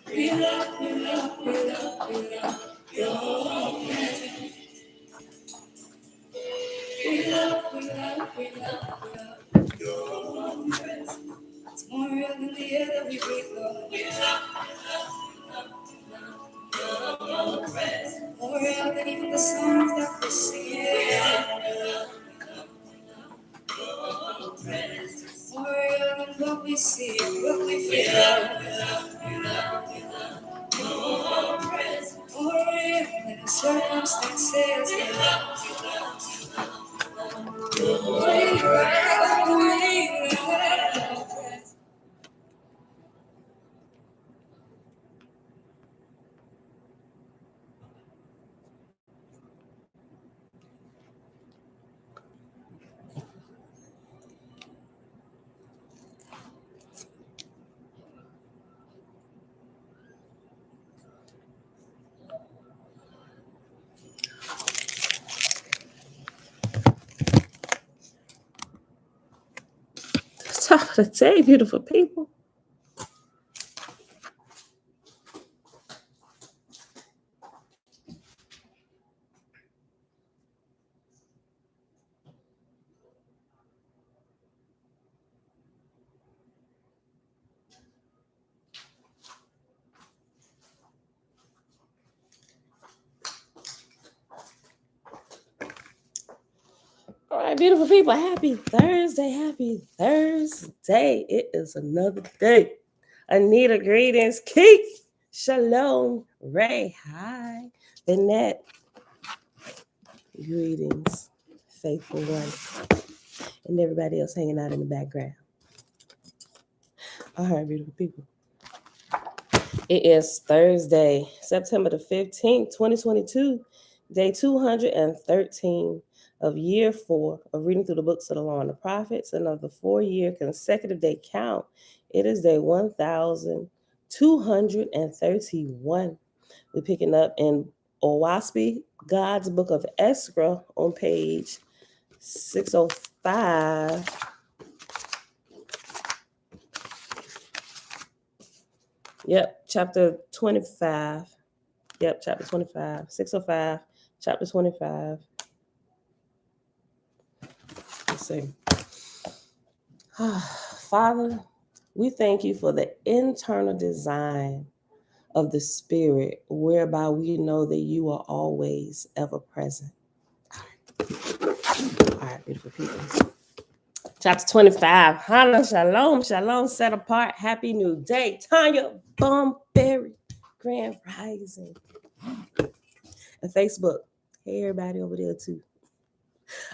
We love, we love, we love, we love your presence. We love, we love, we love, we love your presence. It's more real than the air that we breathe, Lord. We love, your presence. More real than even the songs that we sing. We love your presence. More real than what we see, what we feel. We love your presence. More real than the circumstances. We love we love, we love. Top of the day, beautiful people. All right, beautiful people. Happy Thursday. Happy Thursday. It is another day. Anita, greetings. Keith, shalom. Ray, hi. Annette, greetings. Faithful one. And everybody else hanging out in the background. All right, beautiful people. It is Thursday, September the 15th, 2022, day 213 of year 4 of reading through the books of the Law and the Prophets, and of the 4-year consecutive day count. It is day 1231. We're picking up in Oahspe, God's book of Eskra, on page 605. Yep, chapter 25. Yep, chapter 25. 605, chapter 25. Let's see. Father, we thank you for the internal design of the Spirit, whereby we know that you are always ever present. All right, beautiful people. Chapter 25. Hana, shalom, shalom, set apart, happy new day. Tanya Bomberry, Grand Rising. And Facebook. Hey, everybody over there, too.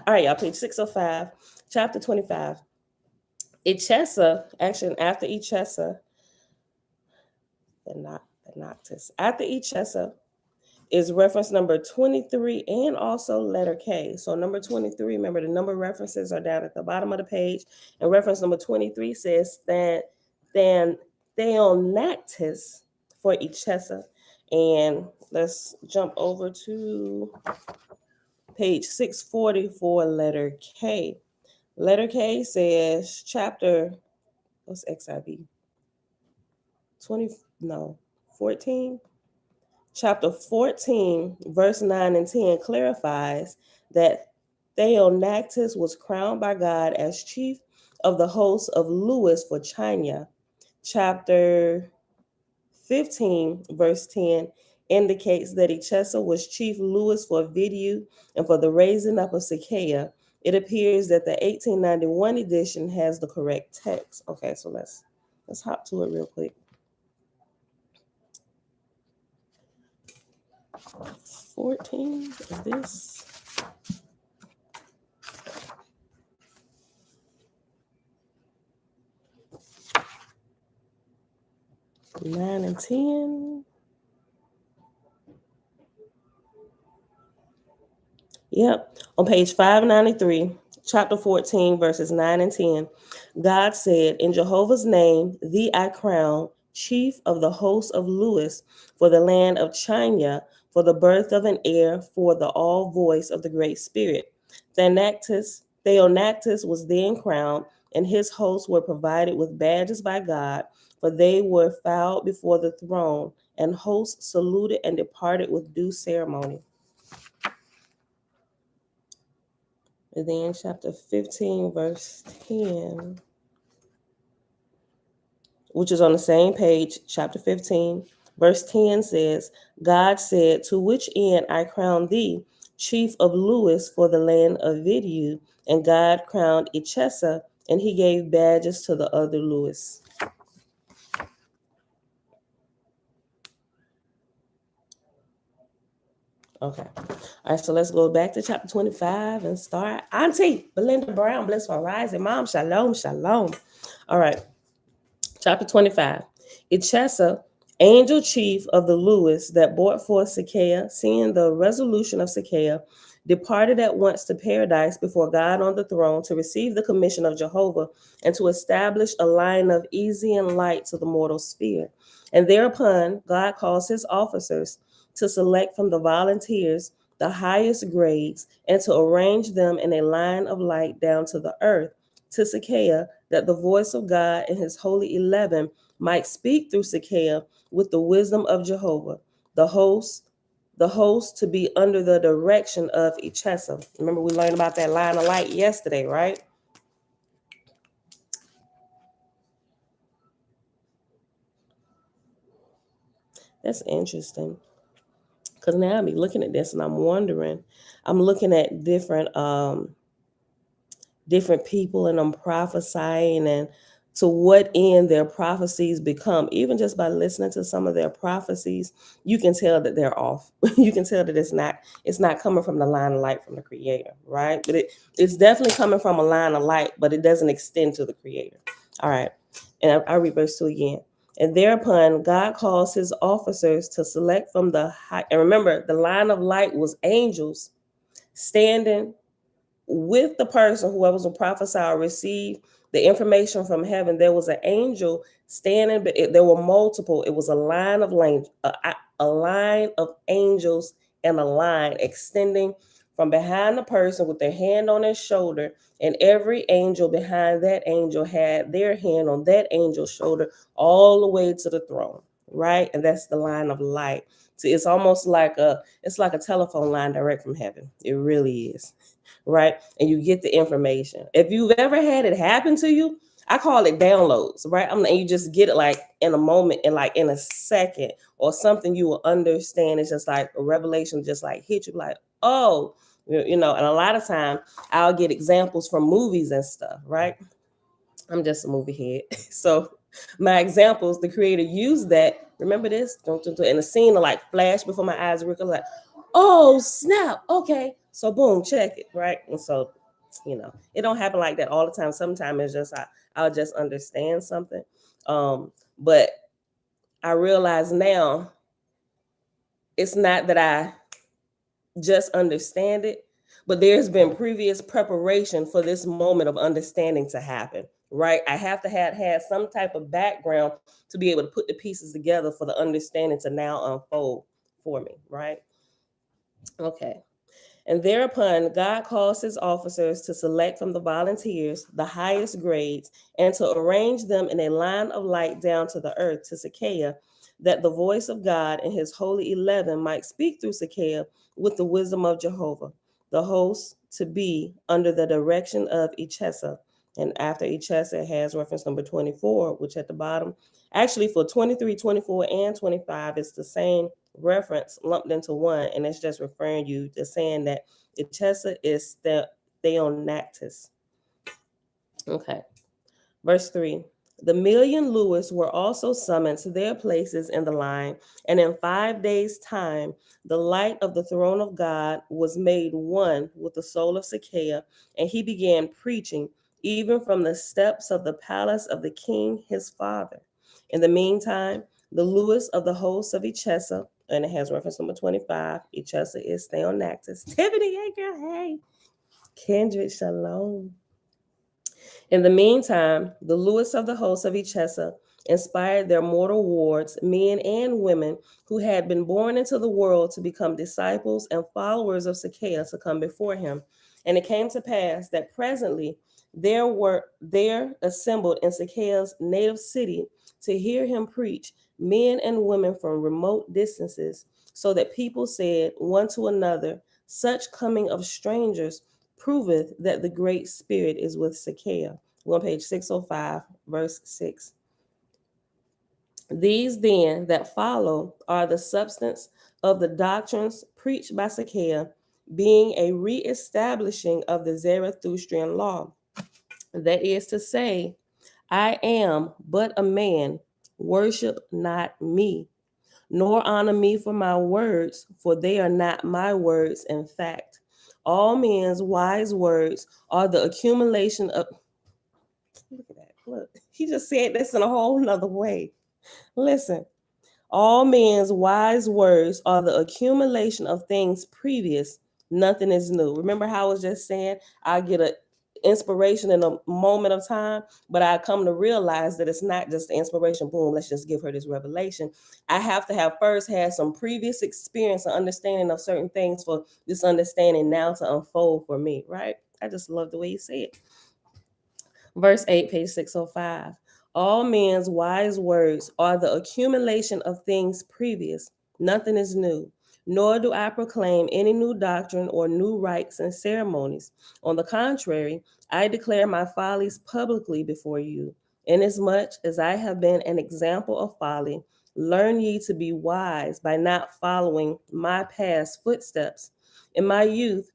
All right, y'all, page 605, chapter 25. Ichesa, actually, after Ichesa, after Ichesa is reference number 23 and also letter K. So number 23, remember the number references are down at the bottom of the page. And reference number 23 says that Theonactus for Ichesa. And let's jump over to page 640 for letter K. Letter K says what's XIV? 14? Chapter 14, verse 9 and 10 clarifies that Theonactus was crowned by God as chief of the host of Lewis for China. Chapter 15, verse 10 indicates that Ichesa was chief Lewis for Vidu and for the raising up of Sikaia. It appears that the 1891 edition has the correct text. Okay, so let's hop to it real quick. 14 is this. Nine and 10. Yep. On page 593, chapter 14, verses 9 and 10, God said, "In Jehovah's name, thee I crown, chief of the host of Lewis, for the land of China, for the birth of an heir, for the all voice of the great spirit." Theonactus was then crowned, and his hosts were provided with badges by God for they were fouled before the throne, and hosts saluted and departed with due ceremony. And then chapter 15, verse 10, which is on the same page, chapter 15, verse 10 says, God said, to which end I crown thee, chief of Lewis for the land of Vidu, and God crowned Echesa, and he gave badges to the other Lewis. Okay. All right, so let's go back to chapter 25 and start. Auntie Belinda Brown, bless for rising. Mom, shalom, shalom. All right. Chapter 25. Echesa, angel chief of the Lewis that brought forth Sakeah, seeing the resolution of Sakeah, departed at once to paradise before God on the throne to receive the commission of Jehovah and to establish a line of easy and light to the mortal sphere. And thereupon God calls his officers to select from the volunteers the highest grades and to arrange them in a line of light down to the earth, to Sakeah, that the voice of God and his holy 11 might speak through Sakeah with the wisdom of Jehovah, the host to be under the direction of Echesa. Remember, we learned about that line of light yesterday, right? That's interesting. Because now I'm looking at this and I'm wondering, I'm looking at different people and I'm prophesying and to what end their prophecies become. Even just by listening to some of their prophecies, you can tell that they're off. You can tell that it's not coming from the line of light from the creator, right? But it's definitely coming from a line of light, but it doesn't extend to the creator. All right. And I read verse 2 again. And thereupon God calls his officers to select from the high. And remember, the line of light was angels standing with the person, whoever was a prophesy or receive the information from heaven. There was an angel standing, but there were multiple. It was a line of a line of angels and a line extending from behind the person with their hand on their shoulder, and every angel behind that angel had their hand on that angel's shoulder all the way to the throne, right? And that's the line of light. So it's almost like a telephone line direct from heaven. It really is, right? And you get the information. If you've ever had it happen to you, I call it downloads, right? You just get it like in a moment and like in a second, or something you will understand. It's just like a revelation, just like hit you, like, oh, and a lot of time I'll get examples from movies and stuff, right? I'm just a movie head. So my examples, the creator used that. Remember this? And the scene will like flash before my eyes, like, oh snap, okay. So boom, check it, right? And so, it don't happen like that all the time. Sometimes it's just I'll just understand something. But I realize now it's not that I just understand it, but there's been previous preparation for this moment of understanding to happen, right? I have to have had some type of background to be able to put the pieces together for the understanding to now unfold for me, right? Okay. And thereupon, God calls his officers to select from the volunteers the highest grades and to arrange them in a line of light down to the earth, to Sakeah, that the voice of God and his holy 11 might speak through Sakeah with the wisdom of Jehovah, the host to be under the direction of Echesa. And after Echesa, it has reference number 24, which at the bottom, actually for 23, 24, and 25, it's the same reference lumped into one, and it's just referring you to saying that Echesa is the Theonactus. Okay. Verse 3. The million Lewis were also summoned to their places in the line, and in 5 days' time, the light of the throne of God was made one with the soul of Sakeah, and he began preaching, even from the steps of the palace of the king his father. In the meantime, the Lewis of the hosts of Echesa, and it has reference number 25, Echesa is Theonactus. Tiffany, hey girl, hey. Kindred, shalom. In the meantime, the Lewis of the hosts of Echesa inspired their mortal wards, men and women who had been born into the world, to become disciples and followers of Sakeah, to come before him. And it came to pass that presently there assembled in Zacchaeus' native city to hear him preach, men and women from remote distances, so that people said one to another, such coming of strangers proveth that the Great Spirit is with Zacchaeus. We're on page 605, verse 6. These then that follow are the substance of the doctrines preached by Zacchaeus, being a reestablishing of the Zarathustrian law. That is to say, I am but a man, worship not me, nor honor me for my words, for they are not my words in fact. All men's wise words are the accumulation of. Look at that. Look, he just said this in a whole nother way. Listen. All men's wise words are the accumulation of things previous. Nothing is new. Remember how I was just saying I get an inspiration in a moment of time, but I come to realize that it's not just the inspiration, boom, let's just give her this revelation. I have to have first had some previous experience and understanding of certain things for this understanding now to unfold for me, right? I just love the way you say it. Verse 8, page 605. All men's wise words are the accumulation of things previous. Nothing is new, nor do I proclaim any new doctrine or new rites and ceremonies. On the contrary, I declare my follies publicly before you. Inasmuch as I have been an example of folly, learn ye to be wise by not following my past footsteps. In my youth,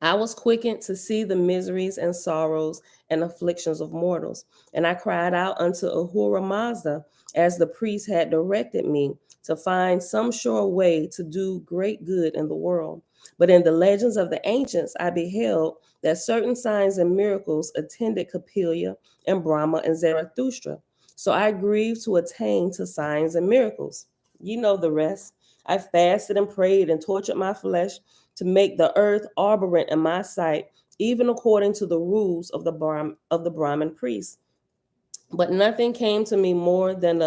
I was quickened to see the miseries and sorrows and afflictions of mortals. And I cried out unto Ahura Mazda, as the priest had directed me, to find some sure way to do great good in the world. But in the legends of the ancients, I beheld that certain signs and miracles attended Capelia and Brahma and Zarathustra. So I grieved to attain to signs and miracles. You know the rest. I fasted and prayed and tortured my flesh to make the earth arborant in my sight, even according to the rules of the Brahmin priests. But nothing came to me more than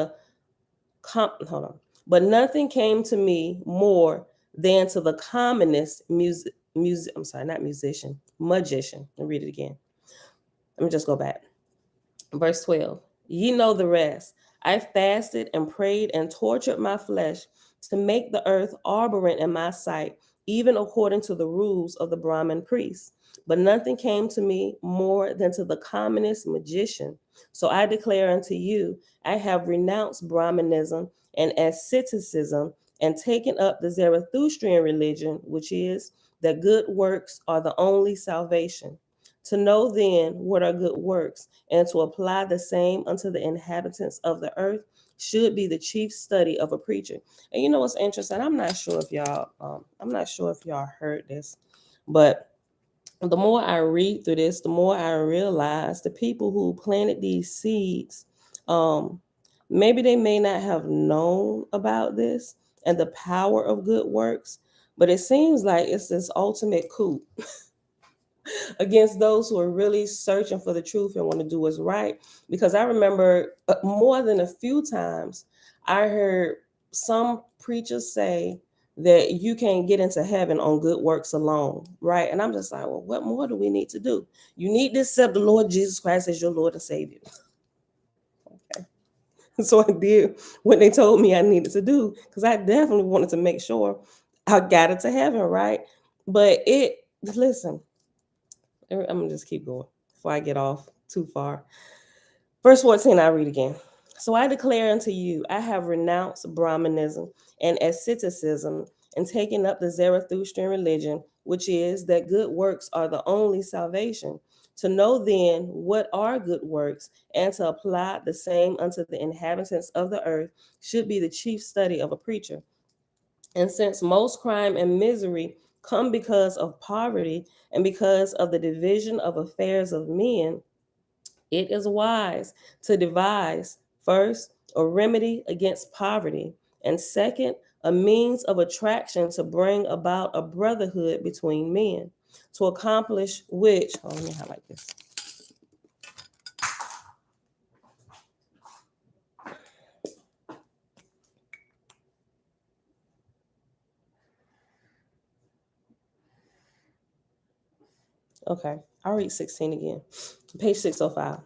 But nothing came to me more than to the commonest magician. I'll read it again. Let me just go back. Verse 12. Ye know the rest. I fasted and prayed and tortured my flesh to make the earth arborant in my sight, even according to the rules of the Brahmin priests. But nothing came to me more than to the commonest magician. So I declare unto you, I have renounced Brahmanism and asceticism and taken up the Zarathustrian religion, which is that good works are the only salvation. To know then what are good works, and to apply the same unto the inhabitants of the earth, should be the chief study of a preacher. And you know what's interesting? I'm not sure if y'all heard this, but the more I read through this, the more I realize the people who planted these seeds, maybe they may not have known about this and the power of good works, but it seems like it's this ultimate coup against those who are really searching for the truth and want to do what's right. Because I remember more than a few times I heard some preachers say that you can't get into heaven on good works alone, right? And I'm just like, well, what more do we need to do? You need to accept the Lord Jesus Christ as your Lord and Savior. Okay. So I did what they told me I needed to do, because I definitely wanted to make sure I got it to heaven, right? But listen, I'm gonna just keep going before I get off too far. Verse 14, I read again. So I declare unto you, I have renounced Brahmanism and asceticism and taken up the Zarathustrian religion, which is that good works are the only salvation. To know then what are good works, and to apply the same unto the inhabitants of the earth, should be the chief study of a preacher. And since most crime and misery come because of poverty and because of the division of affairs of men, it is wise to devise, first, a remedy against poverty, and second, a means of attraction to bring about a brotherhood between men, to accomplish which, let me highlight this. Okay, I'll read 16 again. Page 605.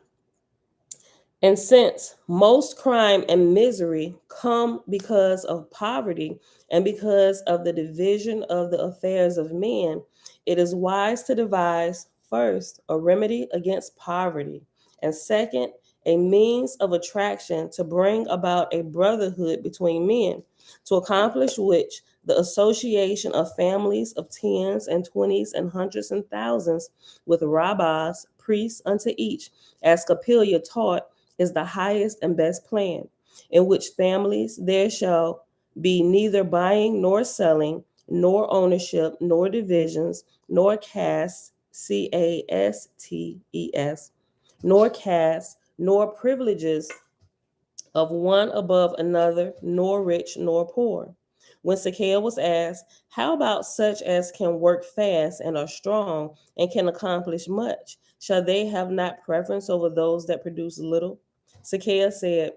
And since most crime and misery come because of poverty and because of the division of the affairs of men, it is wise to devise first a remedy against poverty, and second, a means of attraction to bring about a brotherhood between men, to accomplish which the association of families of tens and twenties and hundreds and thousands, with rabbis, priests unto each, as Capella taught, is the highest and best plan, in which families there shall be neither buying nor selling, nor ownership, nor divisions, nor castes, castes, nor castes, nor privileges of one above another, nor rich nor poor. When Zacchaeus was asked, how about such as can work fast and are strong and can accomplish much? Shall they have not preference over those that produce little? Zacchaeus said,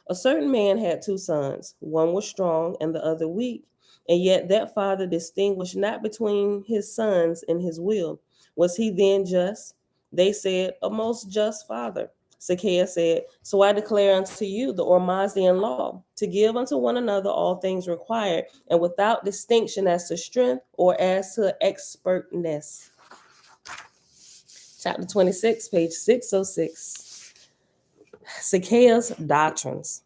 a certain man had two sons. One was strong and the other weak. And yet that father distinguished not between his sons in his will. Was he then just? They said, a most just father. Zacchaeus said, so I declare unto you the Ormazdian law, to give unto one another all things required, and without distinction as to strength or as to expertness. Chapter 26, page 606. Zacchaeus' doctrines.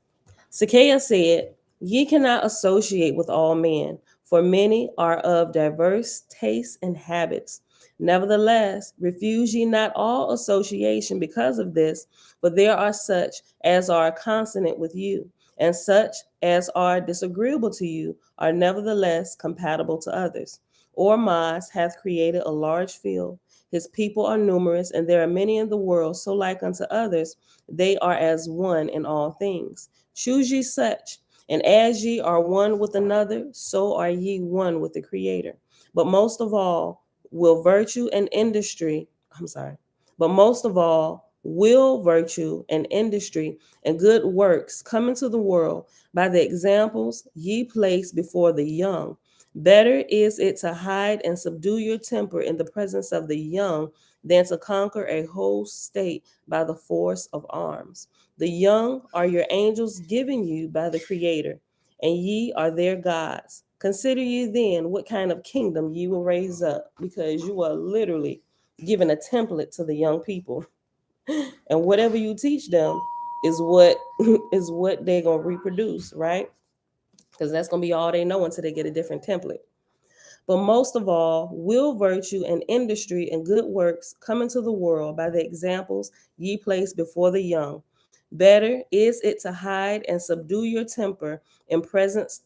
Zacchaeus said, ye cannot associate with all men, for many are of diverse tastes and habits. Nevertheless, refuse ye not all association because of this, for there are such as are consonant with you, and such as are disagreeable to you are nevertheless compatible to others. Ormazd hath created a large field. His people are numerous, and there are many in the world, so like unto others, they are as one in all things. Choose ye such, and as ye are one with another, so are ye one with the Creator. But most of all, will virtue and industry, I'm sorry, but most of all, will virtue and industry and good works come into the world by the examples ye place before the young. Better is it to hide and subdue your temper in the presence of the young than to conquer a whole state by the force of arms. The young are your angels given you by the Creator, and ye are their gods. Consider ye then what kind of kingdom ye will raise up, because you are literally giving a template to the young people. And whatever you teach them is what is what they're gonna reproduce, right? Because that's gonna be all they know until they get a different template. But most of all, will virtue and industry and good works come into the world by the examples ye place before the young. Better is it to hide and subdue your temper in presence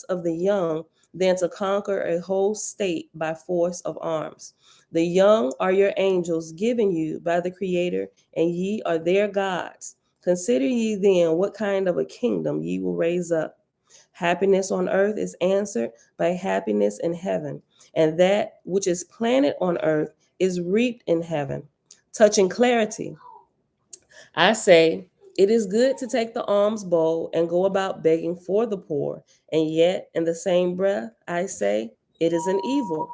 of the young than to conquer a whole state by force of arms. The young are your angels given you by the Creator, and ye are their gods. Consider ye then what kind of a kingdom ye will raise up. Happiness on earth is answered by happiness in heaven, and that which is planted on earth is reaped in heaven. Touching clarity, I say, it is good to take the alms bowl and go about begging for the poor, and yet, in the same breath, I say, it is an evil.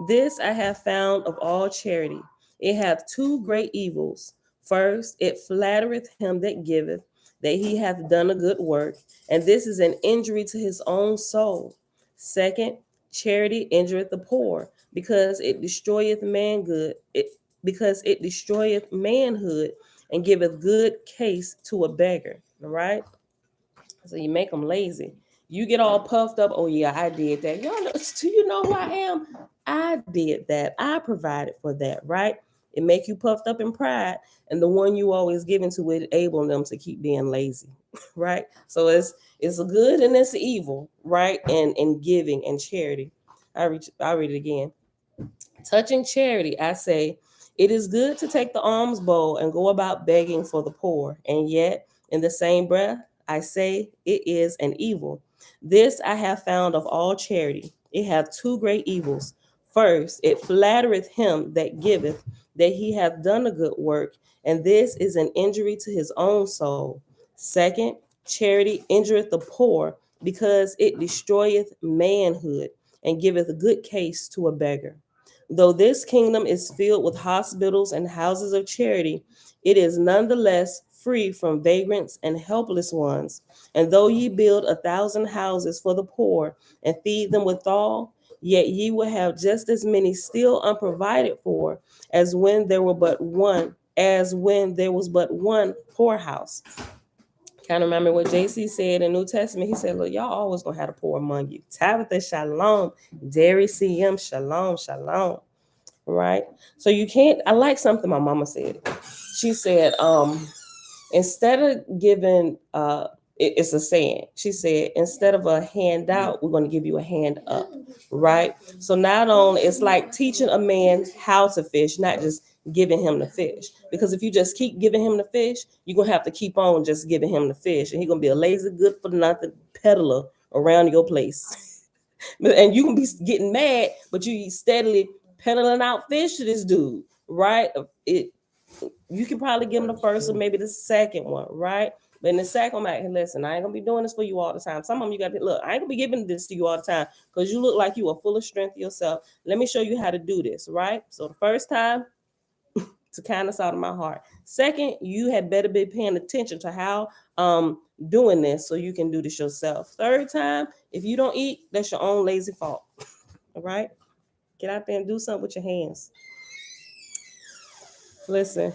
This I have found of all charity. It hath two great evils. First, it flattereth him that giveth, that he hath done a good work, and this is an injury to his own soul. Second, charity injureth the poor, because it destroyeth because it destroyeth manhood and giveth good case to a beggar. All right. So you make them lazy. You get all puffed up. Oh yeah, I did that. Y'all know, do you know who I am? I did that. I provided for that. Right. It make you puffed up in pride, and the one you always giving to it enabling them to keep being lazy. Right. So it's a good and it's evil. Right. And giving and charity. I'll read it again. Touching charity, I say, it is good to take the alms bowl and go about begging for the poor, and yet, in the same breath, I say, it is an evil. This I have found of all charity. It hath two great evils. First, it flattereth him that giveth, that he hath done a good work, and this is an injury to his own soul. Second, charity injureth the poor, because it destroyeth manhood, and giveth a good case to a beggar. Though this kingdom is filled with hospitals and houses of charity, it is nonetheless free from vagrants and helpless ones. And though ye build 1,000 houses for the poor and feed them withal, yet ye will have just as many still unprovided for as when there was but one poorhouse. Kind of remember what JC said in New Testament. He said, look, y'all always gonna have the poor among you. Tabitha, shalom. Derry CM, shalom, shalom. Right? So you can't, I like something my mama said. She said, instead of giving it's a saying. She said, instead of a handout, we're going to give you a hand up, right? So not only, it's like teaching a man how to fish, not just giving him the fish. Because if you just keep giving him the fish, you're going to have to keep on just giving him the fish. And he's going to be a lazy, good for nothing peddler around your place. And you can be getting mad, but you steadily peddling out fish to this dude, right? You can probably give him the first or maybe the second one, right? But in the second one, like, hey, listen, I ain't gonna be doing this for you all the time. Some of them you gotta look, I ain't gonna be giving this to you all the time because you look like you are full of strength yourself. Let me show you how to do this, right? So the first time, to kindness out of my heart. Second, you had better be paying attention to how doing this so you can do this yourself. Third time, if you don't eat, that's your own lazy fault. All right? Get out there and do something with your hands. Listen.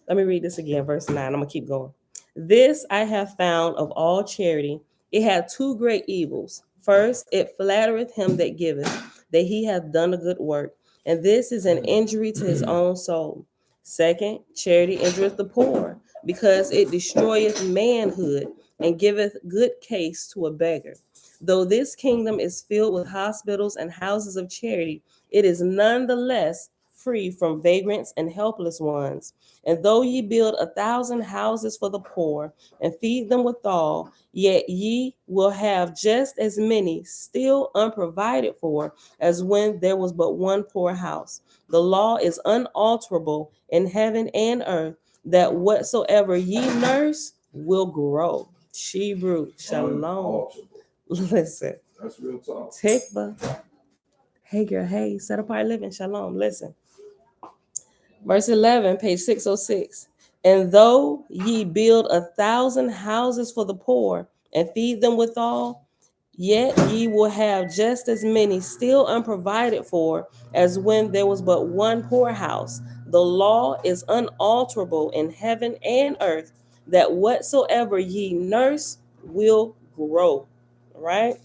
Let me read this again, verse 9. I'm going to keep going. This I have found of all charity. It had two great evils. First, it flattereth him that giveth, that he hath done a good work. And this is an injury to his own soul. Second, charity injureth the poor, because it destroyeth manhood and giveth good case to a beggar. Though this kingdom is filled with hospitals and houses of charity, it is nonetheless free from vagrants and helpless ones. And though ye build 1,000 houses for the poor and feed them withal, yet ye will have just as many still unprovided for as when there was but one poor house. The law is unalterable in heaven and earth, that whatsoever ye nurse will grow. Shebrew, shalom. Listen. That's real talk. Tikva. Hey girl, hey, set apart living, shalom. Listen. Verse 11, page 606. And though ye build 1,000 houses for the poor and feed them withal, yet ye will have just as many still unprovided for as when there was but one poor house. The law is unalterable in heaven and earth, that whatsoever ye nurse will grow. Right?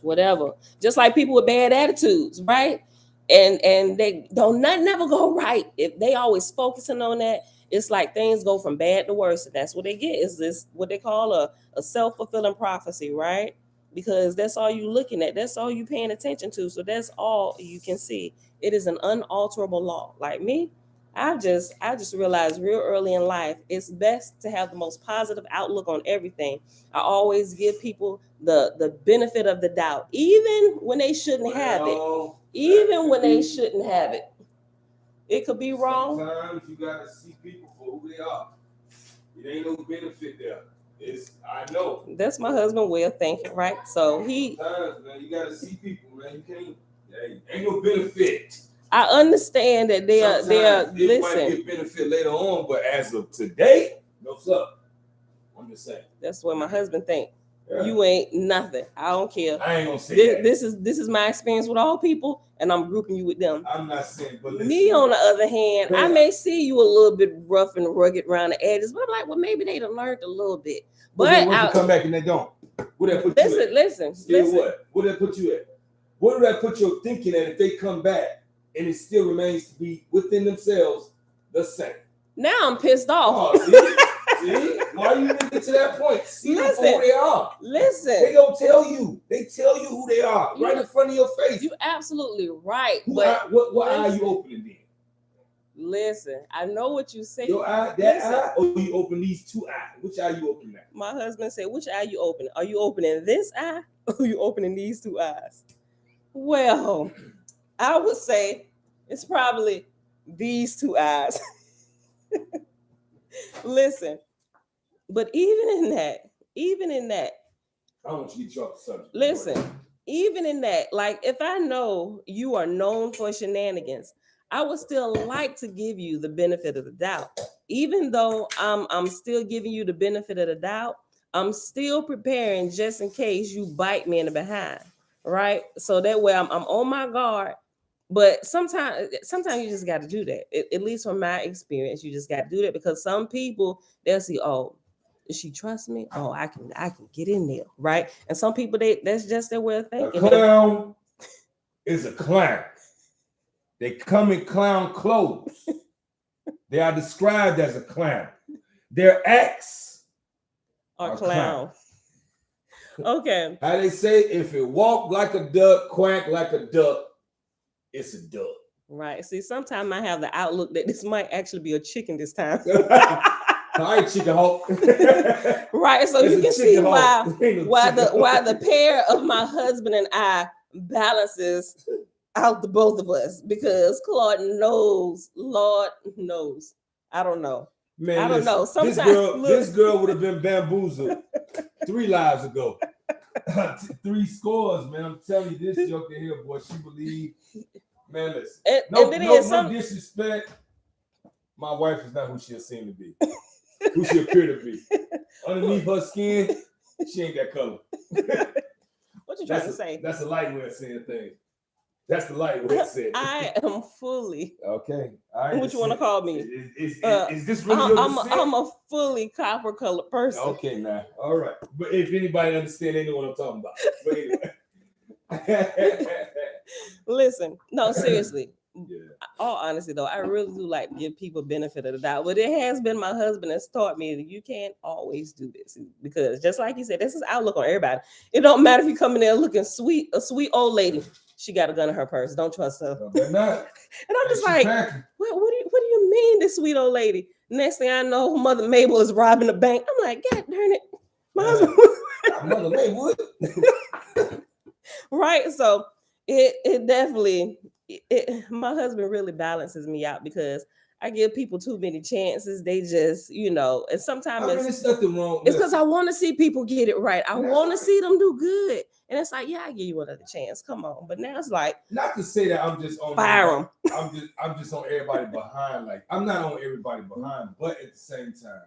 Whatever. Just like people with bad attitudes, right? And they don't nothing never go right. If they always focusing on that, it's like things go from bad to worse. And that's what they get, is this what they call a self-fulfilling prophecy, right? Because that's all you looking at, that's all you paying attention to. So that's all you can see. It is an unalterable law. Like me, I just realized real early in life, it's best to have the most positive outlook on everything. I always give people the benefit of the doubt, even when they shouldn't have it. Even when they shouldn't have it. It could be wrong. Sometimes you gotta see people for who they are. It ain't no benefit there. I know. That's my husband's way of thinking, right? So sometimes, man, you gotta see people, man. You can't. Ain't no benefit. I understand that they are. It might be a benefit later on, but as of today, no sir. I'm just saying. That's what my husband think. Yeah. You ain't nothing. I don't care. I ain't gonna say that. This is my experience with all people, and I'm grouping you with them. I'm not saying, but listen, me on the other hand, I may see you a little bit rough and rugged around the edges, but I'm like, well, maybe they done learned a little bit. But I come back and they don't. What that put you at? Listen. What? What that put you at? What do that put your thinking at if they come back and it still remains to be within themselves the same? Now I'm pissed off. Oh, see? Why you even get to that point? See who they are. Listen. They gonna tell you. They tell you who they are right in front of your face. You're absolutely right. What eye are you opening then? Listen, I know what you say. Your eye, that eye, or you open these two eyes? Which eye you opening at? My husband said, which eye you opening? Are you opening this eye or are you opening these two eyes? Well, I would say it's probably these two eyes. Listen, but even in that, I don't want you to get you off the subject. Listen, even in that, like if I know you are known for shenanigans, I would still like to give you the benefit of the doubt. Even though I'm still giving you the benefit of the doubt, I'm still preparing just in case you bite me in the behind, right? So that way I'm on my guard. But sometimes you just got to do that. At least from my experience, you just got to do that because some people they'll see, oh, she trusts me. Oh, I can get in there, right? And some people that's just their way of A thinking. clown is a clown. They come in clown clothes. They are described as a clown. Their acts Or are clown. Okay. How they say, if it walk like a duck, quack like a duck, it's a duck. Right. See, sometimes I have the outlook that this might actually be a chicken this time. I ain't chicken hawk. Right. So It's you a can chicken see hawk. why Ain't no why chicken hawk. why the pair of my husband and I balances out the both of us because Claude knows, Lord knows. I don't know. Man, I don't know. listen, Sometimes this girl would have been bamboozled 3 lives ago. 3 scores, man. I'm telling you, this joker here, boy, she believe. Man, listen. No disrespect. My wife is not who she'll seem to be. Who she appear to be. Underneath her skin, she ain't that color. What you trying to say? That's a light way of saying things. That's the light way of saying it. I am fully. Okay. What you want to call me? Is this really your descent? I'm a fully copper colored person. Okay, now. All right. But if anybody understand, they know what I'm talking about. But anyway. Listen, no, seriously. Yeah. All honesty though, I really do like to give people benefit of the doubt. But it has been my husband that's taught me that you can't always do this because just like you said, this is outlook on everybody. It don't matter if you come in there looking sweet, a sweet old lady. She got a gun in her purse. Don't trust her. No, they're not. And I'm just like, what do you mean, this sweet old lady? Next thing I know, Mother Mabel is robbing the bank. I'm like, God darn it, my husband. Mother Mabel. Right. So it definitely my husband really balances me out because I give people too many chances. They just, and sometimes it's nothing wrong. It's because I want to see people get it right. I want to see them do good. And it's like, yeah, I give you another chance. Come on. But now it's like, not to say that I'm just on fire them. I'm just on everybody behind. Like I'm not on everybody behind, but at the same time,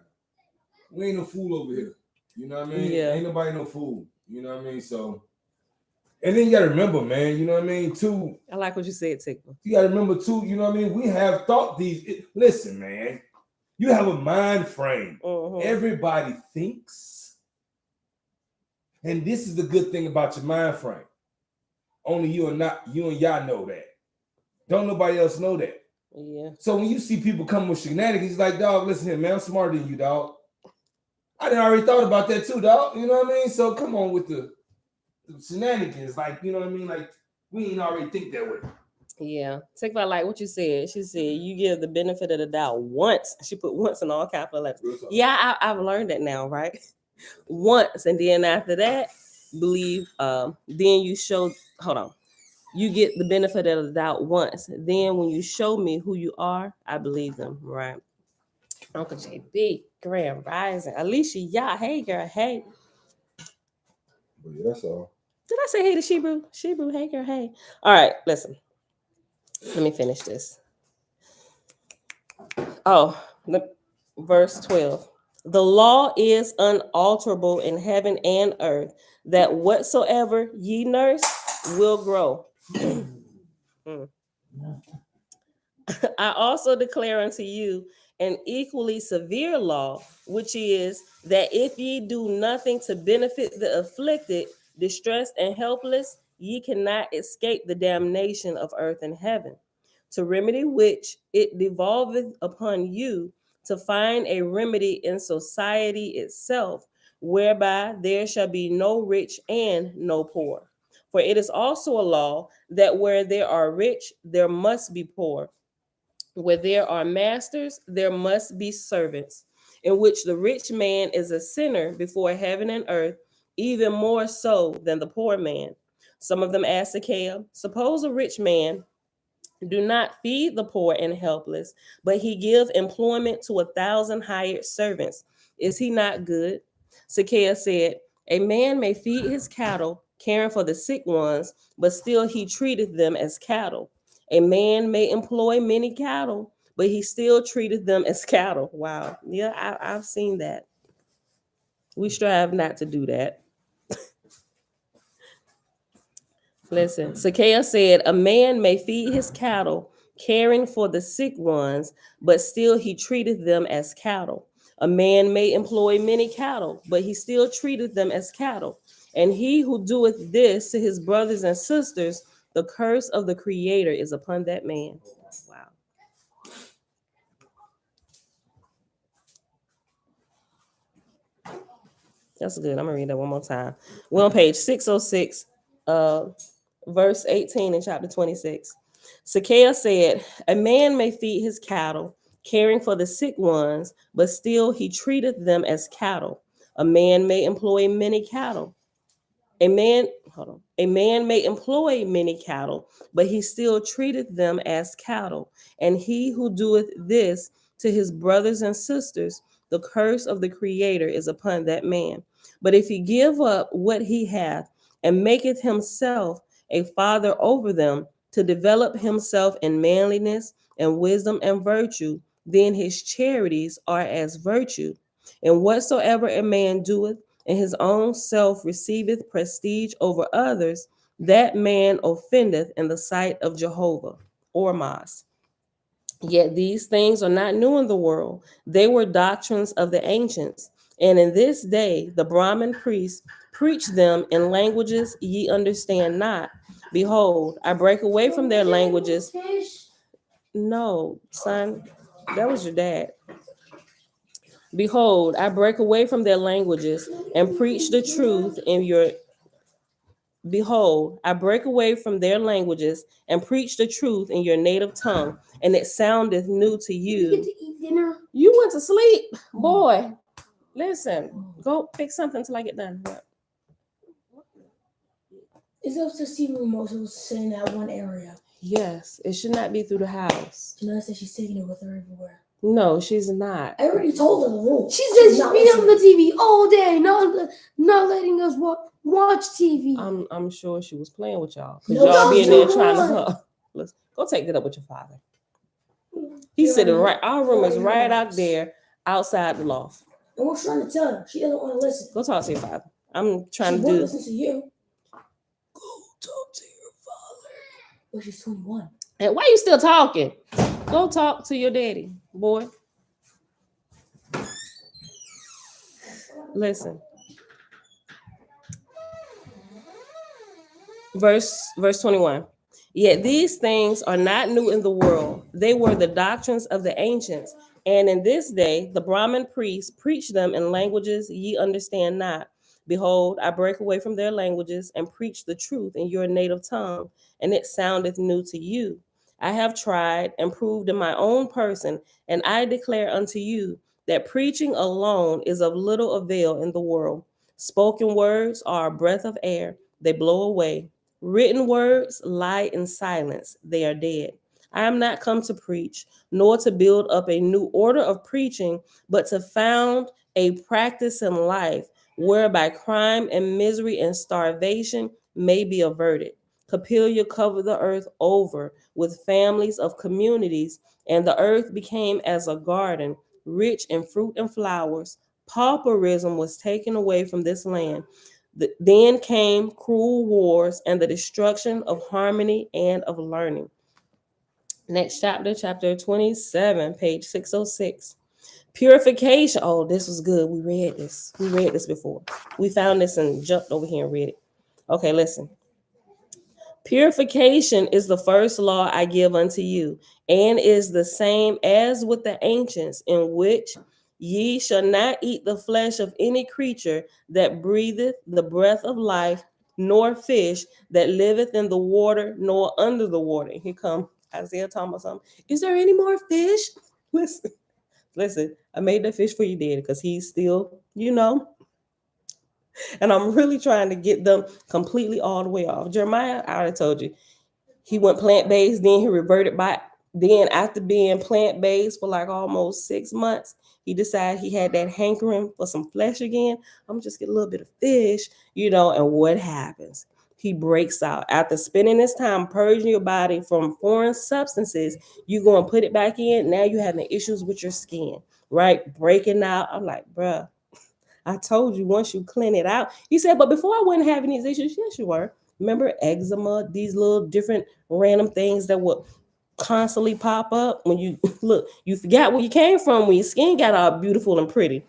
we ain't no fool over here. You know what I mean? Yeah. Ain't nobody no fool. You know what I mean? So, and then you gotta remember, man, you know what I mean? Too. I like what you said, Tickle. You gotta remember too, you know what I mean? We have thought these. Listen, man, you have a mind frame. Everybody thinks. And this is the good thing about your mind frame. Only you and y'all know that. Don't nobody else know that. Yeah. So when you see people come with shenanigans, like, dog, listen here, man, I'm smarter than you, dog. I done already thought about that too, dog. You know what I mean? So come on with the shenanigans, like, you know what I mean? Like, we ain't already think that way. Yeah. Take by like what you said. She said you give the benefit of the doubt once. She put once in all capital letters. Yeah, I've learned that now, right? Once, and then after that, believe. Then you show. Hold on. You get the benefit of the doubt once. Then when you show me who you are, I believe them. Right. Uncle JB, Grand Rising, Alicia, yeah, hey girl, hey. But yeah, that's all. Did I say hey to Shebrew? Shebrew, hey girl, hey. All right, listen. Let me finish this. Oh, verse 12. The law is unalterable in heaven and earth, that whatsoever ye nurse will grow. I also declare unto you an equally severe law, which is that if ye do nothing to benefit the afflicted, distressed, and helpless, ye cannot escape the damnation of earth and heaven. To remedy which it devolveth upon you to find a remedy in society itself, whereby there shall be no rich and no poor. For it is also a law that where there are rich, there must be poor. Where there are masters, there must be servants, in which the rich man is a sinner before heaven and earth, even more so than the poor man. Some of them asked Zacchaeus, suppose a rich man do not feed the poor and helpless, but he give employment to 1,000 hired servants. Is he not good? Zacchaeus said, a man may feed his cattle, caring for the sick ones, but still he treated them as cattle. A man may employ many cattle, but he still treated them as cattle. Wow. Yeah, I've seen that. We strive not to do that. Listen, Zacchaeus said, a man may feed his cattle, caring for the sick ones, but still he treated them as cattle. A man may employ many cattle, but he still treated them as cattle. And he who doeth this to his brothers and sisters, the curse of the Creator is upon that man. Wow. That's good. I'm going to read that one more time. We're on page 606, verse 18 in chapter 26. Zacchaeus said, a man may feed his cattle, caring for the sick ones, but still he treateth them as cattle. A man may employ many cattle. A man may employ many cattle, but he still treateth them as cattle. And he who doeth this to his brothers and sisters, the curse of the Creator is upon that man. But if he give up what he hath and maketh himself a father over them, to develop himself in manliness and wisdom and virtue, then his charities are as virtue. And whatsoever a man doeth, and his own self receiveth prestige over others, that man offendeth in the sight of Jehovah, or Mas. Yet these things are not new in the world. They were doctrines of the ancients. And in this day, the Brahmin priests preach them in languages ye understand not. Behold, I break away from their languages. No, son, that was your dad. Behold, I break away from their languages and preach the truth in your. Behold, I break away from their languages and preach the truth in your native tongue, and it soundeth new to you. You get to eat dinner? You went to sleep, boy. Listen, go fix something till I get done. What? Is those the TV remote was sitting in that one area? Yes, it should not be through the house. Janelle said she's taking it with her everywhere. No, she's not. I already told her the rule. She said she's been on the TV all day, not letting us watch TV. I'm sure she was playing with y'all. Because y'all be in there trying to let's go take that up with your father. He's sitting right, our room is right out there outside the loft. And we're trying to tell her. She doesn't want to listen. Go talk to your father. I'm trying she to do. Listen to you. Go talk to your father. Well, she's 21. And why you still talking? Go talk to your daddy, boy. Listen. Verse 21. Yet these things are not new in the world. They were the doctrines of the ancients. And in this day, the Brahmin priests preach them in languages ye understand not. Behold, I break away from their languages and preach the truth in your native tongue, and it soundeth new to you. I have tried and proved in my own person, and I declare unto you that preaching alone is of little avail in the world. Spoken words are a breath of air, they blow away. Written words lie in silence, they are dead. I am not come to preach, nor to build up a new order of preaching, but to found a practice in life whereby crime and misery and starvation may be averted. Capilia covered the earth over with families of communities, and the earth became as a garden, rich in fruit and flowers. Pauperism was taken away from this land. Then came cruel wars and the destruction of harmony and of learning. Next chapter, chapter 27, page 606. Purification. Oh, this was good. We read this. We read this before. We found this and jumped over here and read it. Okay, listen. Purification is the first law I give unto you, and is the same as with the ancients, in which ye shall not eat the flesh of any creature that breatheth the breath of life, nor fish that liveth in the water, nor under the water. Here come Isaiah talking about something. Is there any more fish? Listen, I made that fish for you, Daddy, because he's still, and I'm really trying to get them completely all the way off. Jeremiah, I already told you, he went plant-based, then he reverted back Then after being plant-based for like almost 6 months, he decided he had that hankering for some flesh again. I'm just get a little bit of fish, and what happens? He breaks out. After spending this time purging your body from foreign substances, you go and put it back in. Now you're having issues with your skin, right? Breaking out. I'm like, bruh, I told you once you clean it out. He said, but before I wasn't having these issues. Yes, you were. Remember eczema, these little different random things that would constantly pop up when you look, you forgot where you came from when your skin got all beautiful and pretty.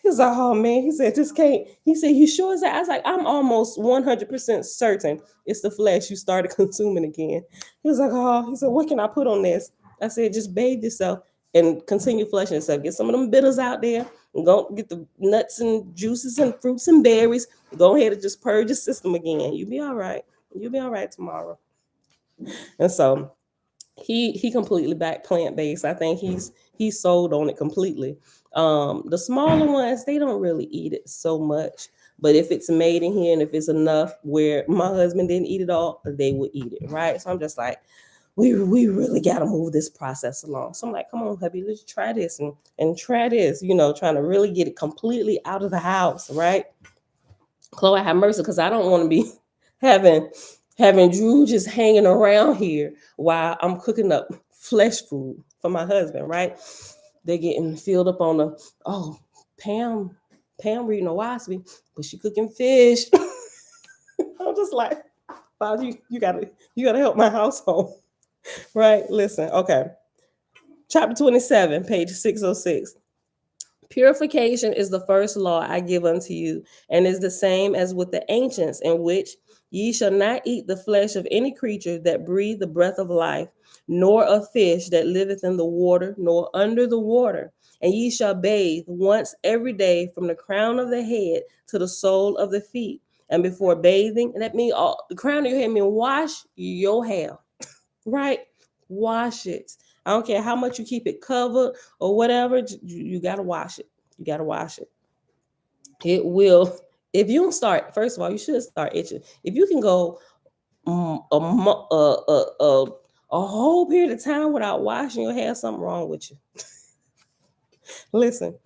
He's like, oh man, he said, just can't. He said, you sure is that? I was like, I'm almost 100% certain it's the flesh you started consuming again. He was like, oh, he said, what can I put on this? I said, just bathe yourself and continue flushing yourself. Get some of them bitters out there and go get the nuts and juices and fruits and berries. Go ahead and just purge your system again. You'll be all right. You'll be all right tomorrow. And so he completely back plant-based. I think he's sold on it completely. The smaller ones, they don't really eat it so much, but if it's made in here and if it's enough where my husband didn't eat it all, they would eat it, right? So I'm just like, we really got to move this process along. So I'm like, come on, hubby, let's try this and try this, trying to really get it completely out of the house, right? Chloe, have mercy, because I don't want to be having Drew just hanging around here while I'm cooking up flesh food for my husband, right? They're getting filled up on Pam reading Oahspe, but she cooking fish. I'm just like, Father, you gotta help my household. Right? Listen, okay. Chapter 27, page 606. Purification is the first law I give unto you, and is the same as with the ancients, in which ye shall not eat the flesh of any creature that breathe the breath of life, nor of fish that liveth in the water, nor under the water. And ye shall bathe once every day from the crown of the head to the sole of the feet. And before bathing, and that means the crown of your head means wash your hair, right? Wash it. I don't care how much you keep it covered or whatever. You got to wash it. You got to wash it. It will. If you don't start, first of all, you should start itching. If you can go a whole period of time without washing your hair, something wrong with you. Listen.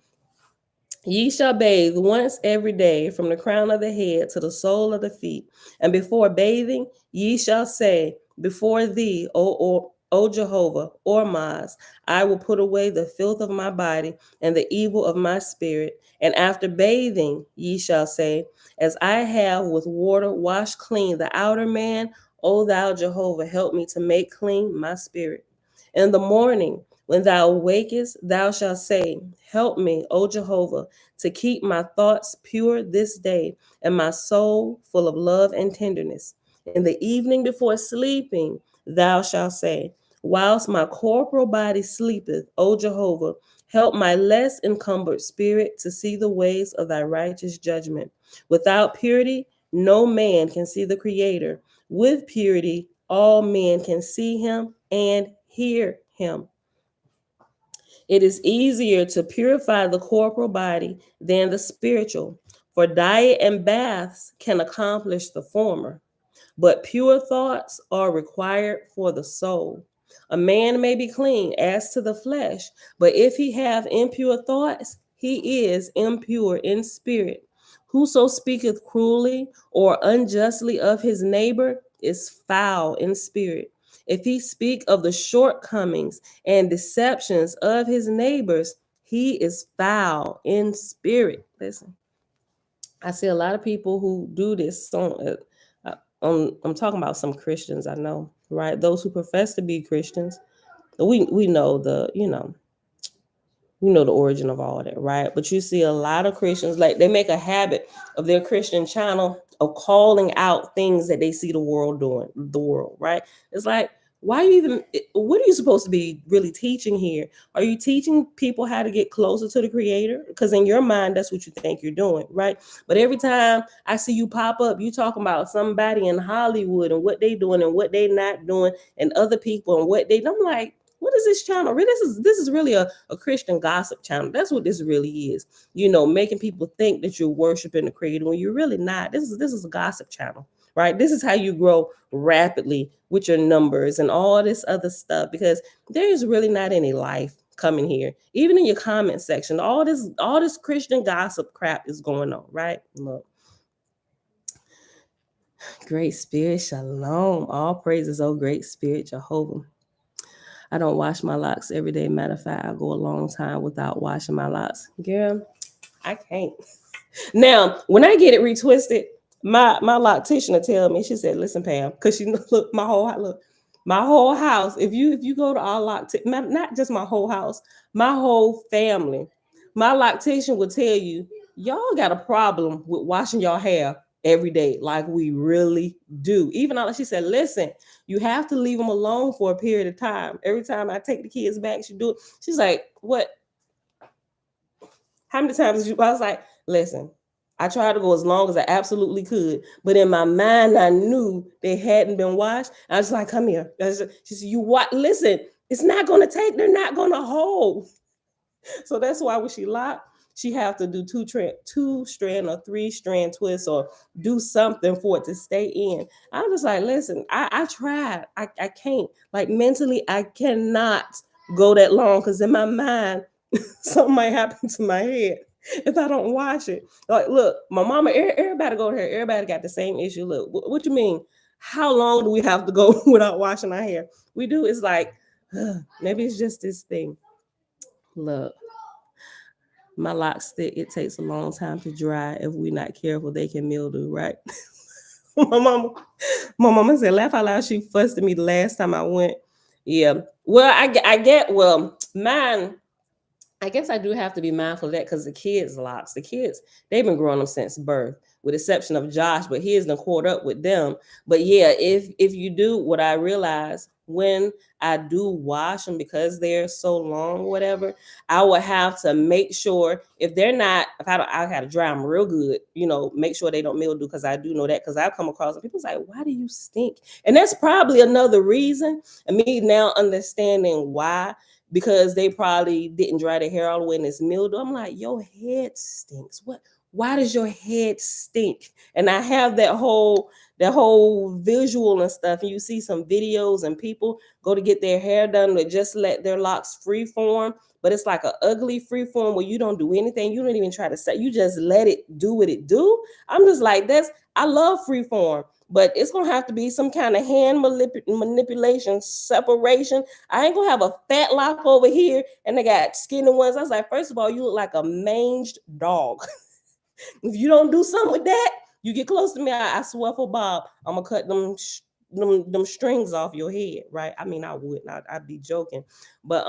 Ye shall bathe once every day from the crown of the head to the sole of the feet. And before bathing, ye shall say, before thee, O Jehovah, Ormaz, I will put away the filth of my body and the evil of my spirit. And after bathing, ye shall say, as I have with water washed clean the outer man, O thou Jehovah, help me to make clean my spirit. In the morning, when thou awakest, thou shalt say, help me, O Jehovah, to keep my thoughts pure this day, and my soul full of love and tenderness. In the evening before sleeping, thou shalt say, whilst my corporal body sleepeth, O Jehovah, help my less encumbered spirit to see the ways of thy righteous judgment. Without purity, no man can see the Creator. With purity, all men can see him and hear him. It is easier to purify the corporal body than the spiritual, for diet and baths can accomplish the former, but pure thoughts are required for the soul. A man may be clean as to the flesh, but if he have impure thoughts, he is impure in spirit. Whoso speaketh cruelly or unjustly of his neighbor is foul in spirit. If he speak of the shortcomings and deceptions of his neighbors, he is foul in spirit. Listen, I see a lot of people who do this. I'm talking about some Christians I know, right? Those who profess to be Christians. We know the origin of all that, right? But you see a lot of Christians, like they make a habit of their Christian channel of calling out things that they see the world, right? It's like, what are you supposed to be really teaching here? Are you teaching people how to get closer to the Creator? Because in your mind, that's what you think you're doing, right? But every time I see you pop up, you talking about somebody in Hollywood and what they doing and what they not doing, and other people and what they. I'm like, what is this channel? This is really a Christian gossip channel. That's what this really is. Making people think that you're worshiping the Creator when you're really not. This is a gossip channel, right? This is how you grow rapidly with your numbers and all this other stuff, because there's really not any life coming here. Even in your comment section, all this Christian gossip crap is going on, right? Look. Great Spirit, Shalom. All praises, oh great Spirit, Jehovah. I don't wash my locks every day. Matter of fact, I go a long time without washing my locks. Girl, I can't. Now, when I get it retwisted, my loctician will tell me. She said, "Listen, Pam, because she look my whole house. If you go to our not just my whole house, my whole family, my loctician will tell you, y'all got a problem with washing your hair every day, like we really do. Even though she said, listen, you have to leave them alone for a period of time. Every time I take the kids back, she do it. She's like, what? How many times did you? I was like, listen, I tried to go as long as I absolutely could, but in my mind, I knew they hadn't been washed. I was like, come here. She said, you what? Listen, it's not going to take. They're not going to hold. So that's why when she locked, she have to do two strand or 3-strand twists or do something for it to stay in. I'm just like, listen, I tried. I can't. Like mentally, I cannot go that long because in my mind, something might happen to my head if I don't wash it. Like, look, my mama, everybody go here. Everybody got the same issue. Look, what you mean? How long do we have to go without washing our hair? We do. It's like, maybe it's just this thing. Look, my locks thick. It takes a long time to dry. If we're not careful, they can mildew, right? my mama said, laugh out loud. She fussed at me the last time I went. Yeah. Well, I get, mine, I guess I do have to be mindful of that because the kids' locks, they've been growing them since birth, with exception of Josh, but he hasn't caught up with them. But yeah, if you do, what I realize when I do wash them because they're so long, whatever, I will have to make sure if they're not, if I don't, I got to dry them real good, make sure they don't mildew, because I do know that, because I've come across and people's like, why do you stink? And that's probably another reason, and me now understanding why, because they probably didn't dry their hair all the way and it's mildew. I'm like, your head stinks. What? Why does your head stink? And I have that whole visual and stuff. And you see some videos and people go to get their hair done to just let their locks free form. But it's like an ugly free form where you don't do anything. You don't even try to say, you just let it do what it do. I'm just like, I love free form, but it's going to have to be some kind of hand manipulation, separation. I ain't going to have a fat lock over here and they got skinny ones. I was like, first of all, you look like a manged dog. If you don't do something with that, you get close to me, I swear for Bob, I'm going to cut them strings off your head, right? I mean, I wouldn't. I'd be joking. But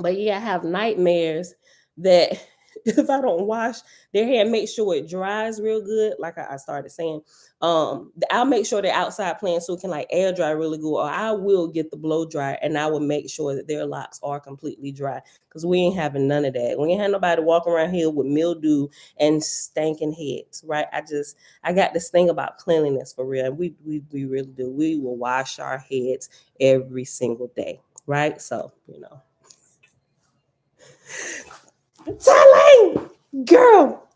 yeah, I have nightmares that if I don't wash their hair, make sure it dries real good. Like I started saying, I'll make sure they're outside playing so it can like air dry really good. Or I will get the blow dryer and I will make sure that their locks are completely dry, because we ain't having none of that. We ain't have nobody walking around here with mildew and stinking heads, right? I got this thing about cleanliness for real. We really do. We will wash our heads every single day, right? So, Telling, girl,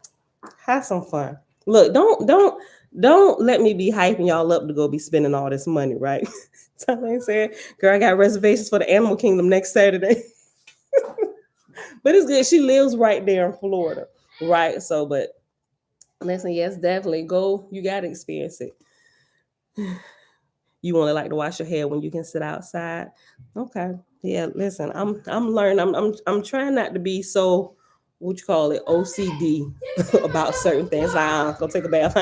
have some fun. Look, don't let me be hyping y'all up to go be spending all this money, right? Telling said, girl, I got reservations for the Animal Kingdom next Saturday. But it's good. She lives right there in Florida, right? So, but listen, yes, definitely go. You gotta experience it. You want to like to wash your hair when you can sit outside? Okay. Yeah, listen, I'm learning. I'm trying not to be so, what you call it, OCD about certain things. Like, go take a bath.